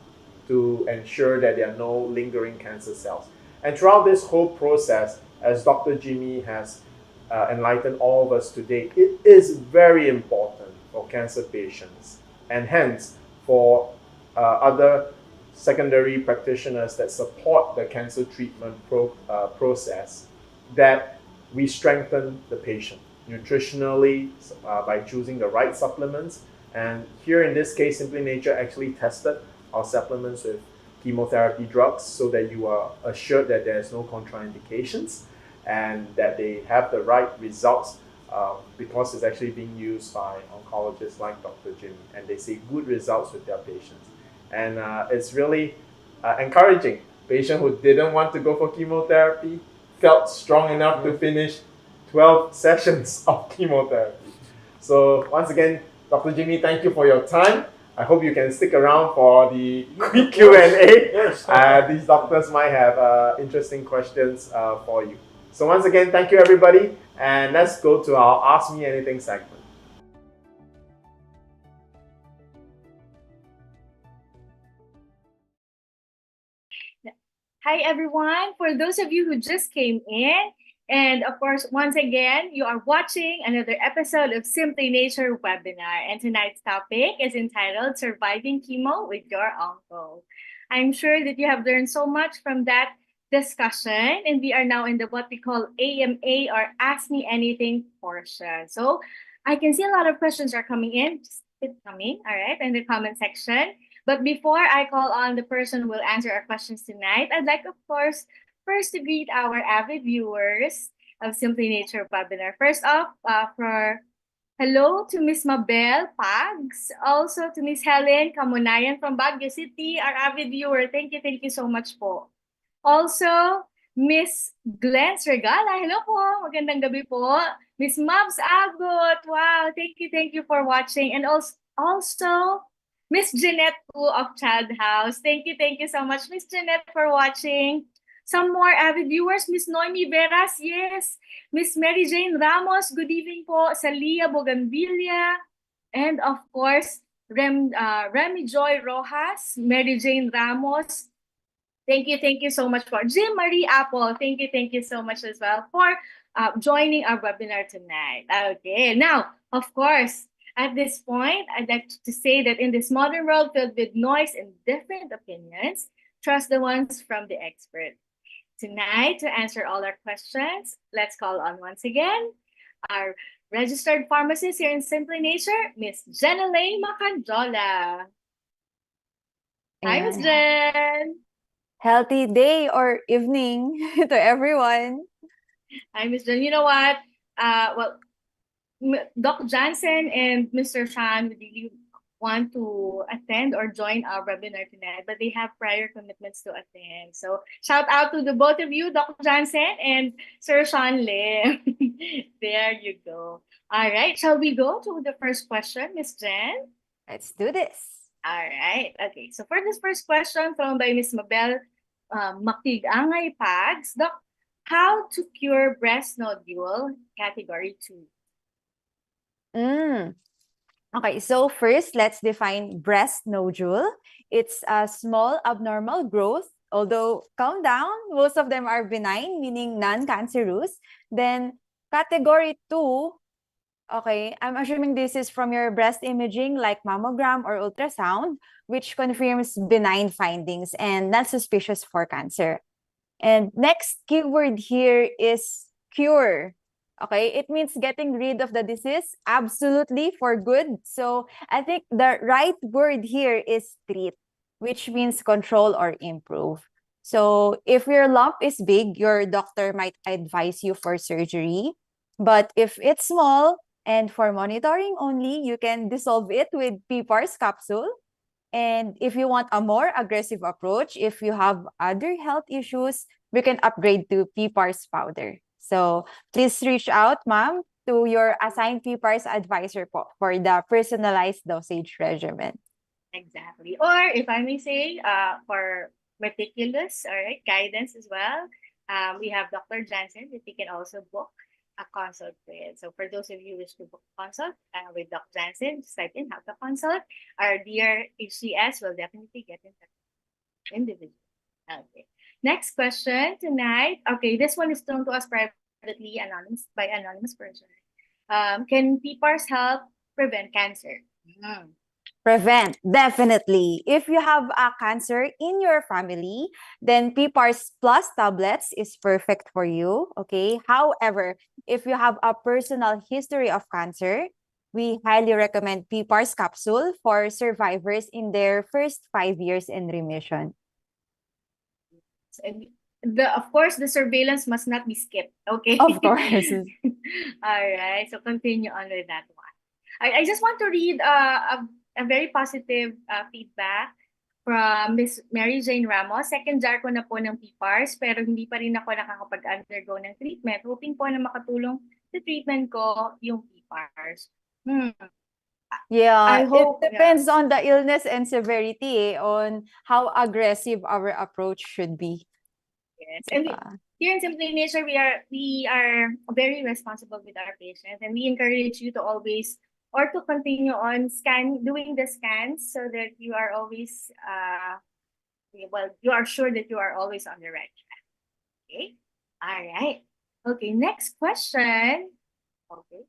to ensure that there are no lingering cancer cells. And throughout this whole process, as Dr. Jimmy has enlightened all of us today, it is very important for cancer patients, and hence for other secondary practitioners that support the cancer treatment process, that we strengthen the patient nutritionally by choosing the right supplements. And here in this case, Simply Nature actually tested our supplements with chemotherapy drugs so that you are assured that there's no contraindications and that they have the right results because it's actually being used by oncologists like Dr. Jimmy, and they see good results with their patients. And it's really encouraging patient who didn't want to go for chemotherapy felt strong enough to finish 12 sessions of chemotherapy. So once again, Dr. Jimmy, thank you for your time. I hope you can stick around for the quick Q&A. These doctors might have interesting questions for you. So once again, thank you everybody, and let's go to our Ask Me Anything segment. Hi, everyone. For those of you who just came in, and of course, once again, you are watching another episode of Simply Nature webinar. And tonight's topic is entitled Surviving Chemo with Your Uncle. I'm sure that you have learned so much from that discussion, and we are now in the what we call AMA or Ask Me Anything portion. So I can see a lot of questions are coming in. Just keep coming, all right, in the comment section. But before I call on the person who will answer our questions tonight, I'd like, of course, first to greet our avid viewers of Simply Nature webinar. First off, hello to Miss Mabel Pags, also to Miss Helen Kamunayan from Baguio City, our avid viewer. Thank you so much po. Also, Miss Glens Regala, hello po, magandang gabi po. Miss Mabs Agot, wow, thank you for watching. And also Miss Jeanette po of Child House. Thank you so much, Miss Jeanette, for watching. Some more avid viewers, Miss Noemi Veras, yes. Miss Mary Jane Ramos, good evening po. Salia Bougainvillea. And of course, Remy Joy Rojas, Mary Jane Ramos. Thank you so much for Jim Marie Apple. Thank you so much as well for joining our webinar tonight. Okay, now, of course, at this point, I'd like to say that in this modern world filled with noise and different opinions, trust the ones from the expert. Tonight, to answer all our questions, let's call on once again our registered pharmacist here in Simply Nature, Miss Jhen Macanjola. Hi, Miss Jhen. Healthy day or evening to everyone. Hi, Miss Jhen. You know what? Doc Johnson and Mr. Shyan really want to attend or join our webinar tonight, but they have prior commitments to attend. So shout out to the both of you, Doc Johnson and Sir Shyan Lim. There you go. All right, shall we go to the first question, Miss Jhen? Let's do this. All right. Okay. So for this first question thrown by Miss Mabel Makigangay Pags, Doc, how to cure breast nodule category 2? Okay, so first, let's define breast nodule. It's a small abnormal growth, although calm down, most of them are benign, meaning non-cancerous. Then category 2, okay, I'm assuming this is from your breast imaging like mammogram or ultrasound, which confirms benign findings and not suspicious for cancer. And next keyword here is cure. Okay, it means getting rid of the disease absolutely for good. So I think the right word here is treat, which means control or improve. So if your lump is big, your doctor might advise you for surgery. But if it's small and for monitoring only, you can dissolve it with PPARS capsule. And if you want a more aggressive approach, if you have other health issues, we can upgrade to PPARS powder. So please reach out, ma'am, to your assigned PPARS advisor for the personalized dosage regimen. Exactly. Or if I may say, for meticulous, all right, guidance as well, we have Dr. Johnson that you can also book a consult with. So for those of you who wish to book a consult with Dr. Johnson, just type in how to consult. Our dear HCS will definitely get in touch individually. Okay. Next question tonight. Okay, this one is thrown to us privately, by anonymous person. Can PPARS help prevent cancer? Prevent, definitely. If you have a cancer in your family, then PPARS Plus tablets is perfect for you, okay? However, if you have a personal history of cancer, we highly recommend PPARS capsule for survivors in their first 5 years in remission. And of course, the surveillance must not be skipped, okay? Of course. All right, so continue on with that one. I just want to read a very positive feedback from Miss Mary Jane Ramos. Second jar ko na po ng PPARS pero hindi pa rin ako nakakapag-undergo ng treatment. Hoping po na makatulong sa treatment ko yung PPARS. Yeah, I hope, it depends on the illness and severity, on how aggressive our approach should be. Yes. And here in Simply Nature, we are very responsible with our patients, and we encourage you to always or to continue on doing the scans so that you are always you are sure that you are always on the right track. Okay. All right. Okay. Next question. Okay.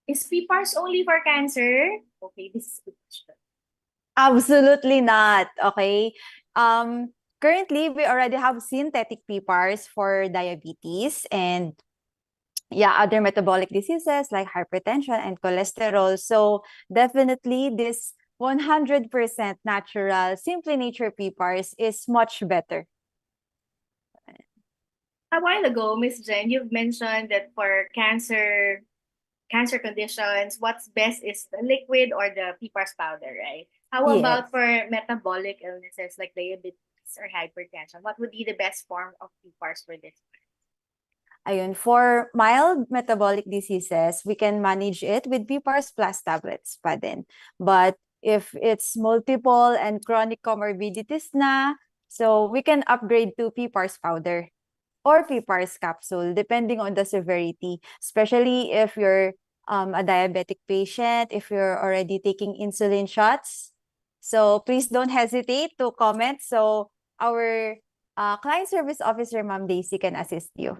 Is PPARS only for cancer? Okay, this is a good question. Absolutely not. Okay. Currently, we already have synthetic PPARs for diabetes and other metabolic diseases like hypertension and cholesterol. So definitely this 100% natural Simply Nature PPARS is much better. A while ago, Ms. Jhen, you've mentioned that for cancer conditions, what's best is the liquid or the PPARS powder, right? How about for metabolic illnesses like diabetes or hypertension? What would be the best form of PPARS for this? Ayun, for mild metabolic diseases, we can manage it with PPARS plus tablets pa din. But if it's multiple and chronic comorbidities na, so we can upgrade to PPARS powder or PPARS capsule, depending on the severity, especially if you're a diabetic patient, if you're already taking insulin shots. So please don't hesitate to comment. So our client service officer, Ma'am Daisy, can assist you.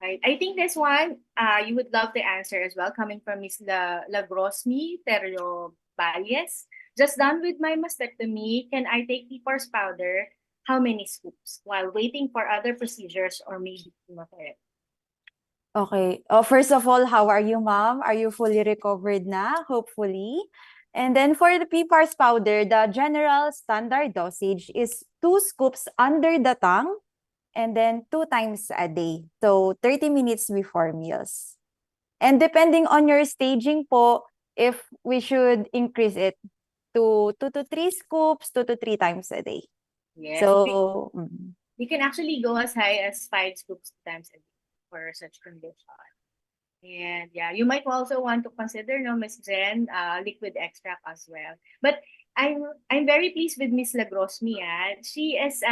Right. I think this one, you would love the answer as well, coming from Ms. Lagrosmi Terrio Valles. Just done with my mastectomy, can I take PPARS powder? How many scoops while waiting for other procedures or maybe chemotherapy? Okay. First of all, how are you, ma'am? Are you fully recovered na? Hopefully. And then for the PPARS powder, the general standard dosage is 2 scoops under the tongue and then 2 times a day. So 30 minutes before meals. And depending on your staging po, if we should increase it to 2 to 3 scoops, 2 to 3 times a day. Yes. So you can actually go as high as 5 scoops times a day for such condition. And you might also want to consider, Ms. Jhen, liquid extract as well. But I'm very pleased with Ms. Lagrosmi. She is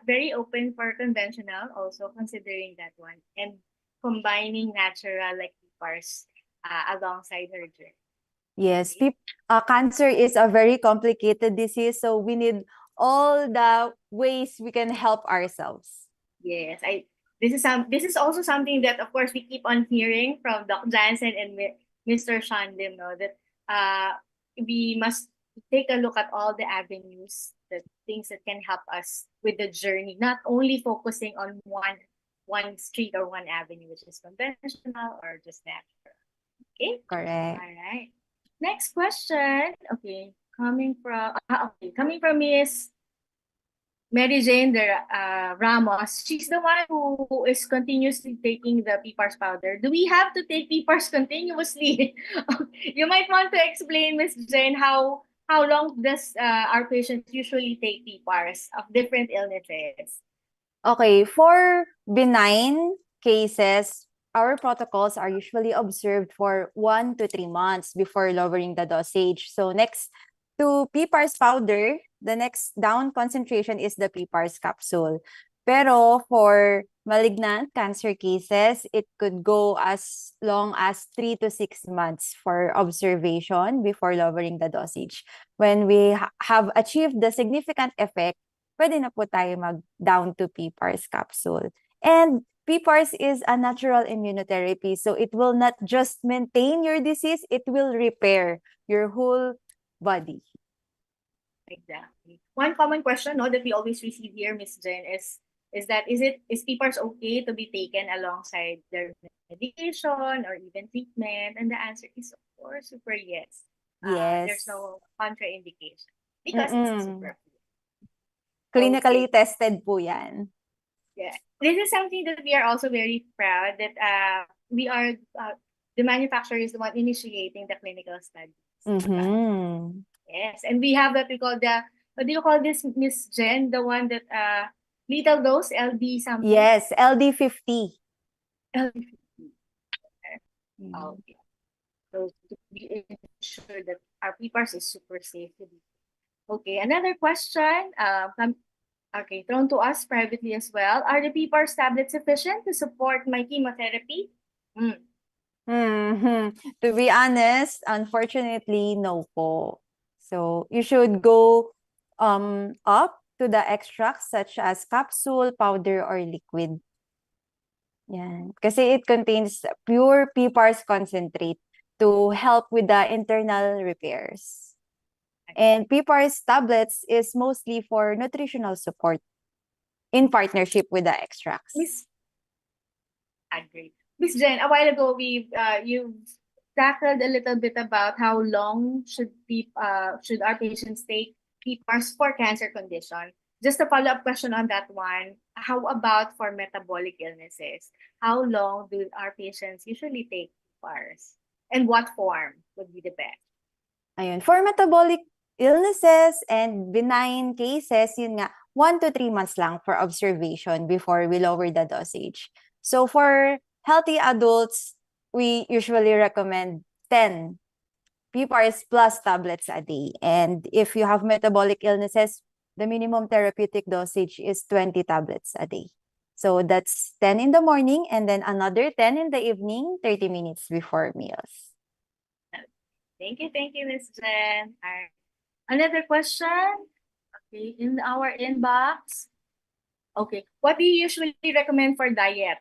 very open for conventional, also considering that one and combining natural like PPARS alongside her journey. Yes, cancer is a very complicated disease, so we need all the ways we can help ourselves. Yes, this is also something that of course we keep on hearing from Doc Jansen and Mr. Shyan Lim, that we must take a look at all the avenues, the things that can help us with the journey, not only focusing on one street or one avenue, which is conventional or just natural. Okay? Correct. All right. Next question. Okay, coming from Miss Mary Jane Ramos. She's the one who is continuously taking the PPARS powder. Do we have to take PPARS continuously? You might want to explain, Miss Jane, how long does our patients usually take PPARS of different illnesses? Okay, for benign cases, our protocols are usually observed for 1 to 3 months before lowering the dosage. So next to PPARS powder, the next down concentration is the PPARS capsule. Pero for malignant cancer cases, it could go as long as 3 to 6 months for observation before lowering the dosage. When we have achieved the significant effect, pwede na po tayo mag-down to PPARS capsule. And PPARS is a natural immunotherapy, so it will not just maintain your disease, it will repair your whole body. Exactly. One common question that we always receive here, Ms. Jhen, is PPARS okay to be taken alongside their medication or even treatment? And the answer is of course super yes. Yes. There's no contraindication because it's super. Clinically tested po yan. Yeah. This is something that we are also very proud that we are the manufacturer is the one initiating the clinical studies. Mm-hmm. Yes, and we have what we call what do you call this, Miss Jen? The one that lethal dose, LD something? Yes, LD50. LD. Okay. So to be sure that our PPARS is super safe to be. Okay, another question. Okay, thrown to us privately as well. Are the PPARS tablets sufficient to support my chemotherapy? Hmm. To be honest, unfortunately, no po. So you should go up to the extracts such as capsule, powder, or liquid. Yan. Kasi it contains pure PPARS concentrate to help with the internal repairs. And PPARS tablets is mostly for nutritional support in partnership with the extracts. Great. Miss Jen, a while ago you've tackled a little bit about how long should our patients take PPARS for cancer condition. Just a follow-up question on that one. How about for metabolic illnesses? How long do our patients usually take PPARS? And what form would be the best? Ayun. For metabolic illnesses and benign cases, yun nga, 1 to 3 months lang for observation before we lower the dosage. So for healthy adults, we usually recommend 10 PPARS plus tablets a day. And if you have metabolic illnesses, the minimum therapeutic dosage is 20 tablets a day. So that's 10 in the morning and then another 10 in the evening, 30 minutes before meals. Thank you, Ms. Jen. All right. Another question. Okay, in our inbox. Okay, what do you usually recommend for diet?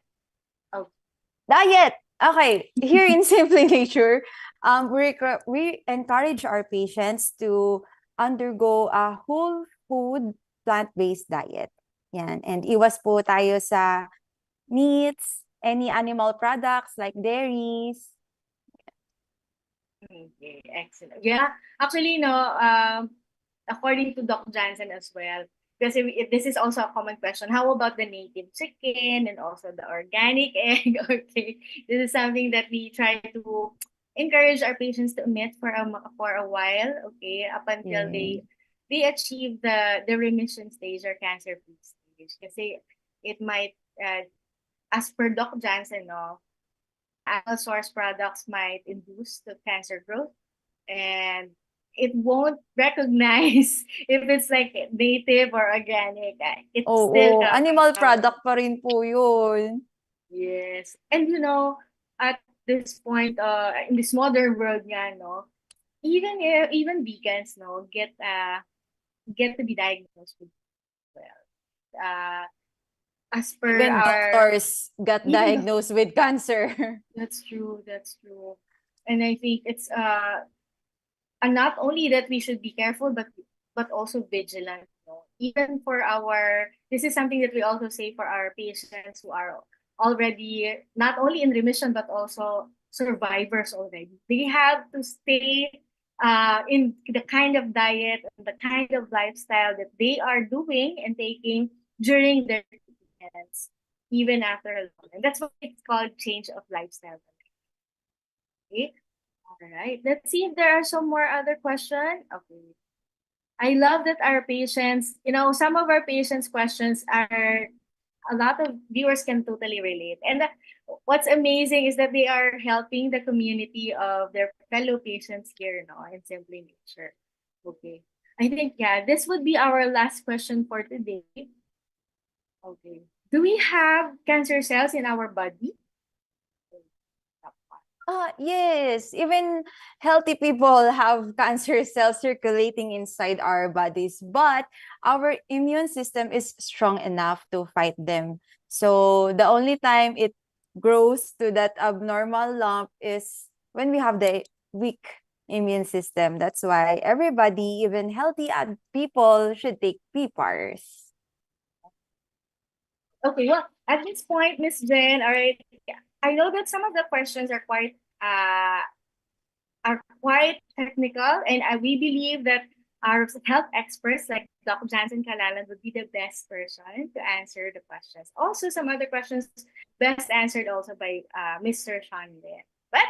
Diet! Okay, here in Simply Nature, we encourage our patients to undergo a whole food plant-based diet. Yan. And iwas po tayo sa meats, any animal products like dairies. Okay, excellent. Yeah, actually, according to Doc Jansen as well, because this is also a common question. How about the native chicken and also the organic egg? Okay, this is something that we try to encourage our patients to omit for a while. Okay, up until they achieve the remission stage or cancer free stage. Kasi it might, as per Doc Jansen, animal source products might induce the cancer growth, and it won't recognize if it's like native or organic. It's still animal product pa rin po yun. Yes. And at this point, in this modern world nga, even vegans, get to be diagnosed with, well, as per even our doctors got diagnosed with cancer. That's true. And I think it's and not only that we should be careful, but also vigilant. Even for this is something that we also say for our patients who are already not only in remission but also survivors already. They have to stay in the kind of diet and the kind of lifestyle that they are doing and taking during their treatments, even after a long time. That's why it's called change of lifestyle. Okay. All right. Let's see if there are some more other questions. Okay. I love that our patients, some of our patients' questions are a lot of viewers can totally relate. And what's amazing is that they are helping the community of their fellow patients here in Simply Nature. Okay. I think, this would be our last question for today. Okay. Do we have cancer cells in our body? Yes. Even healthy people have cancer cells circulating inside our bodies, but our immune system is strong enough to fight them. So the only time it grows to that abnormal lump is when we have the weak immune system. That's why everybody, even healthy people, should take PPARS. Okay, well, at this point, Miss Jen, all right, I know that some of the questions are quite technical, and we believe that our health experts like Dr. Jansen Kalalan would be the best person to answer the questions. Also, some other questions best answered also by Mr. Shyan Lim. But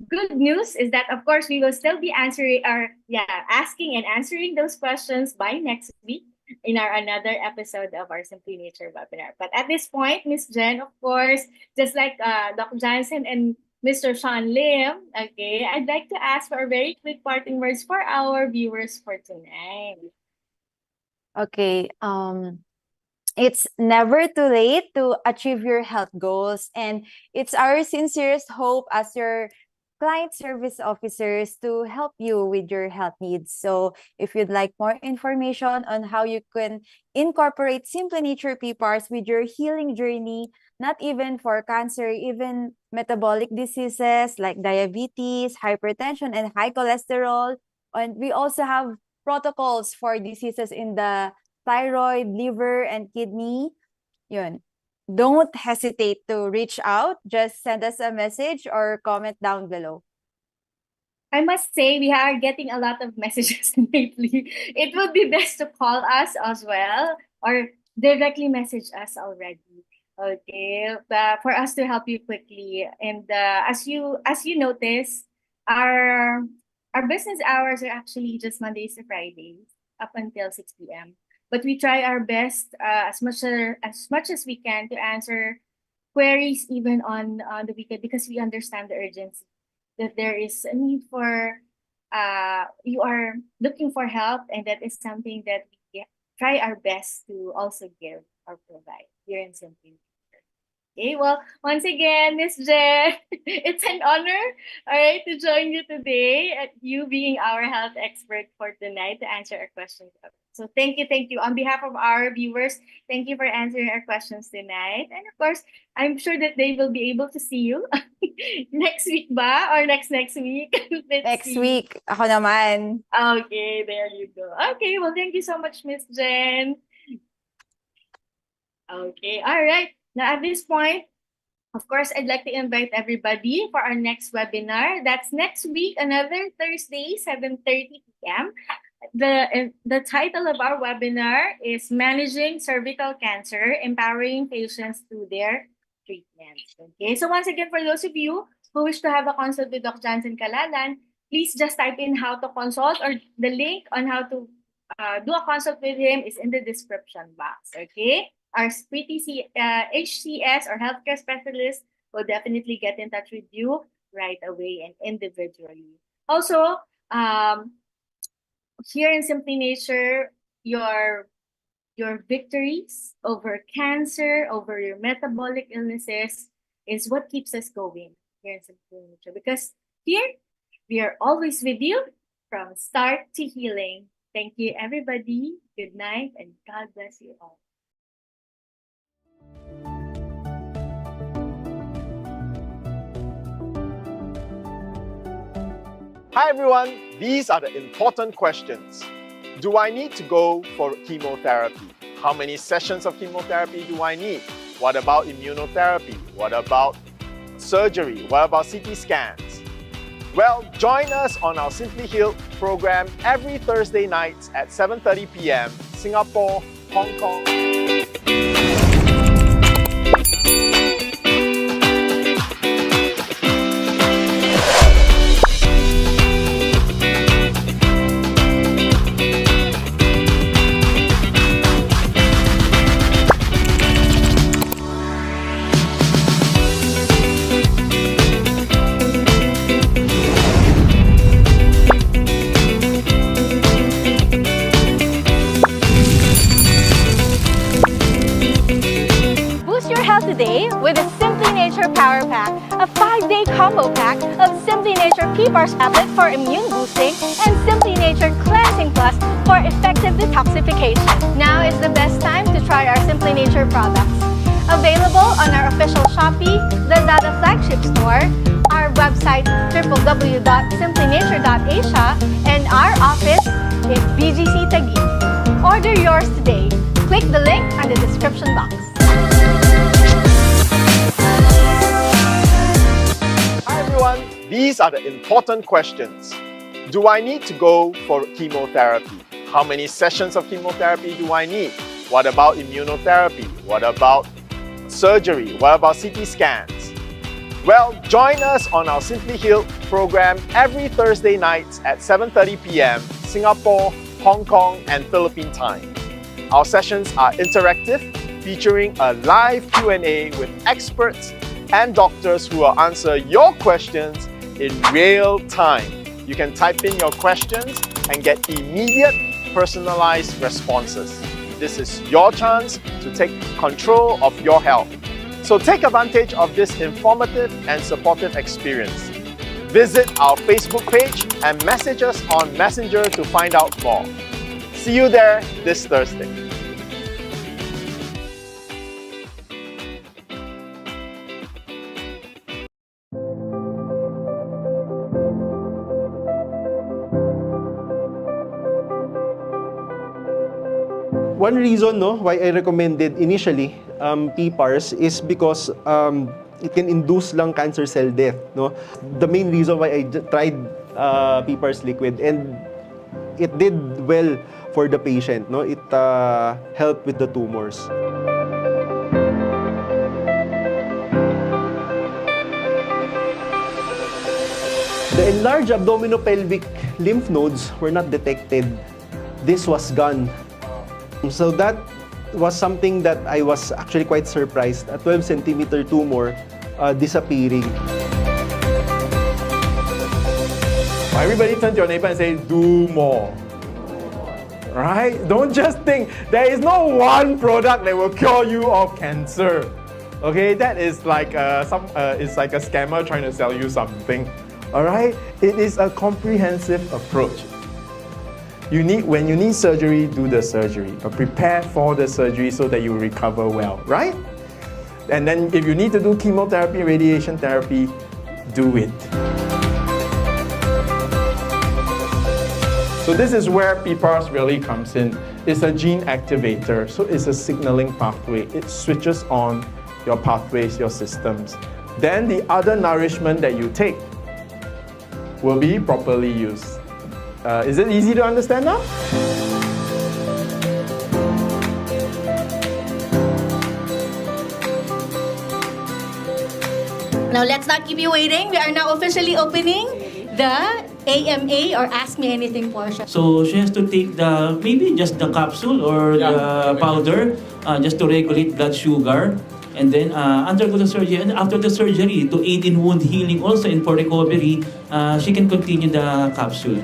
good news is that, of course, we will still be asking and answering those questions by next week in our another episode of our Simply Nature webinar. But at this point, Miss Jhen, of course, just like Dr. Johnson and Mr. Shyan Lim, okay, I'd like to ask for a very quick parting words for our viewers for tonight. Okay. It's never too late to achieve your health goals, and it's our sincerest hope as your client service officers to help you with your health needs. So if you'd like more information on how you can incorporate Simple Nature PPARS with your healing journey, not even for cancer, even metabolic diseases like diabetes, hypertension, and high cholesterol. And we also have protocols for diseases in the thyroid, liver, and kidney. Yun. Don't hesitate to reach out. Just send us a message or comment down below. I must say, we are getting a lot of messages lately. It would be best to call us as well or directly message us already. Okay, for us to help you quickly. And as you notice, our business hours are actually just Mondays to Fridays up until 6 p.m. But we try our best as much as we can to answer queries even on the weekend, because we understand the urgency that there is a need for you are looking for help, and that is something that we try our best to also give or provide here in Simply. Okay, well, once again, Miss Jhen, it's an honor, all right, to join you today, at you being our health expert for tonight to answer our questions. So thank you. On behalf of our viewers, thank you for answering our questions tonight. And of course, I'm sure that they will be able to see you next week ba? Or next week? Next week, ako naman. Okay, there you go. Okay, well, thank you so much, Miss Jhen. Okay, all right. Now, at this point, of course, I'd like to invite everybody for our next webinar. That's next week, another Thursday, 7:30 p.m. The title of our webinar is Managing Cervical Cancer, Empowering Patients Through Their Treatments. Okay, so once again, for those of you who wish to have a consult with Dr. Johnson Calalan, please just type in how to consult, or the link on how to do a consult with him is in the description box. Okay, our HCS or healthcare specialist will definitely get in touch with you right away and individually. Also, here in Simply Nature, your victories over cancer, over your metabolic illnesses is what keeps us going here in Simply Nature. Because here, we are always with you from start to healing. Thank you, everybody. Good night, and God bless you all. Hi everyone, these are the important questions. Do I need to go for chemotherapy? How many sessions of chemotherapy do I need? What about immunotherapy? What about surgery? What about CT scans? Well, join us on our Simply Healed program every Thursday nights at 7:30 p.m. Singapore, Hong Kong. Today with a Simply Nature Power Pack, a 5-day combo pack of Simply Nature PPARS tablet for immune boosting and Simply Nature Cleansing Plus for effective detoxification. Now is the best time to try our Simply Nature products. Available on our official Shopee, Lazada flagship store, our website www.simplynature.asia, and our office in BGC Taguig. Order yours today. Click the link on the description box. These are the important questions. Do I need to go for chemotherapy? How many sessions of chemotherapy do I need? What about immunotherapy? What about surgery? What about CT scans? Well, join us on our Simply Healed program every Thursday nights at 7:30 p.m. Singapore, Hong Kong, and Philippine time. Our sessions are interactive, featuring a live Q&A with experts and doctors who will answer your questions in real time. You can type in your questions and get immediate, personalized responses. This is your chance to take control of your health. So take advantage of this informative and supportive experience. Visit our Facebook page and message us on Messenger to find out more. See you there this Thursday. One reason why I recommended initially PPARS is because it can induce lung cancer cell death. The main reason why I tried PPARS liquid, and it did well for the patient. It helped with the tumors. The enlarged abdominopelvic lymph nodes were not detected. This was gone. So that was something that I was actually quite surprised. A 12-centimeter tumor disappearing. Everybody turn to your neighbor and say, do more. Right? Don't just think there is no one product that will cure you of cancer. Okay, that is like it's like a scammer trying to sell you something. All right, it is a comprehensive approach. When you need surgery, do the surgery. But prepare for the surgery so that you recover well, right? And then if you need to do chemotherapy, radiation therapy, do it. So this is where PPARS really comes in. It's a gene activator, so it's a signaling pathway. It switches on your pathways, your systems. Then the other nourishment that you take will be properly used. Is it easy to understand now? Now let's not keep you waiting. We are now officially opening the AMA or Ask Me Anything portion. So she has to take maybe just the capsule or the powder just to regulate blood sugar. And then undergo the surgery, and after the surgery, to aid in wound healing also and for recovery, she can continue the capsule.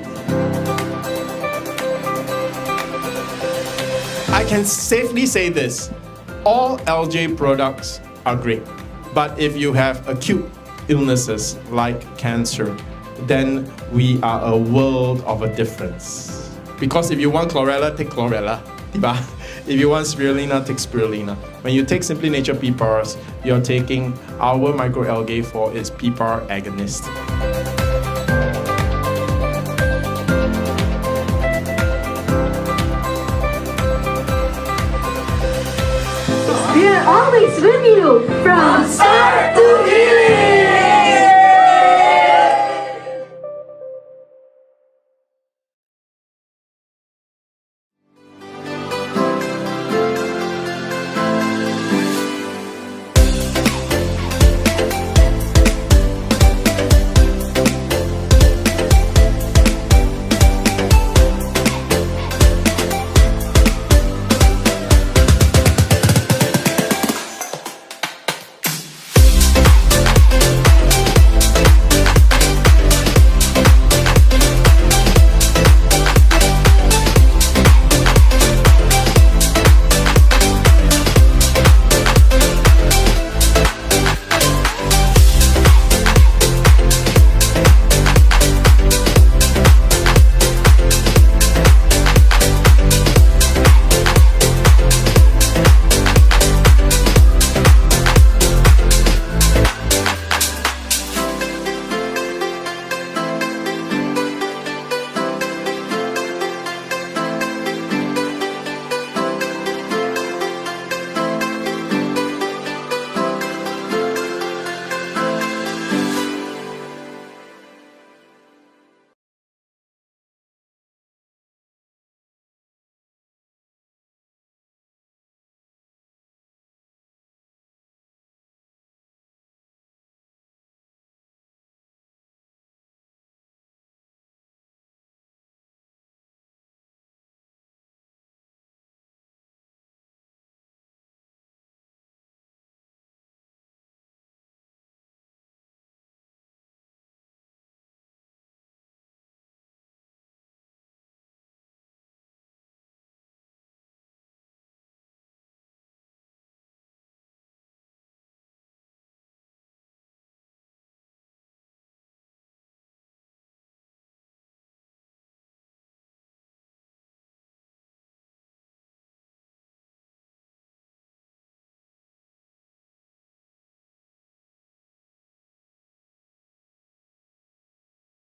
I can safely say this, all LJ products are great. But if you have acute illnesses like cancer, then we are a world of a difference. Because if you want chlorella, take chlorella. Diba? If you want spirulina, take spirulina. When you take Simply Nature PPARS, you're taking our microalgae for its PPAR agonist. We are always with you from start to healing.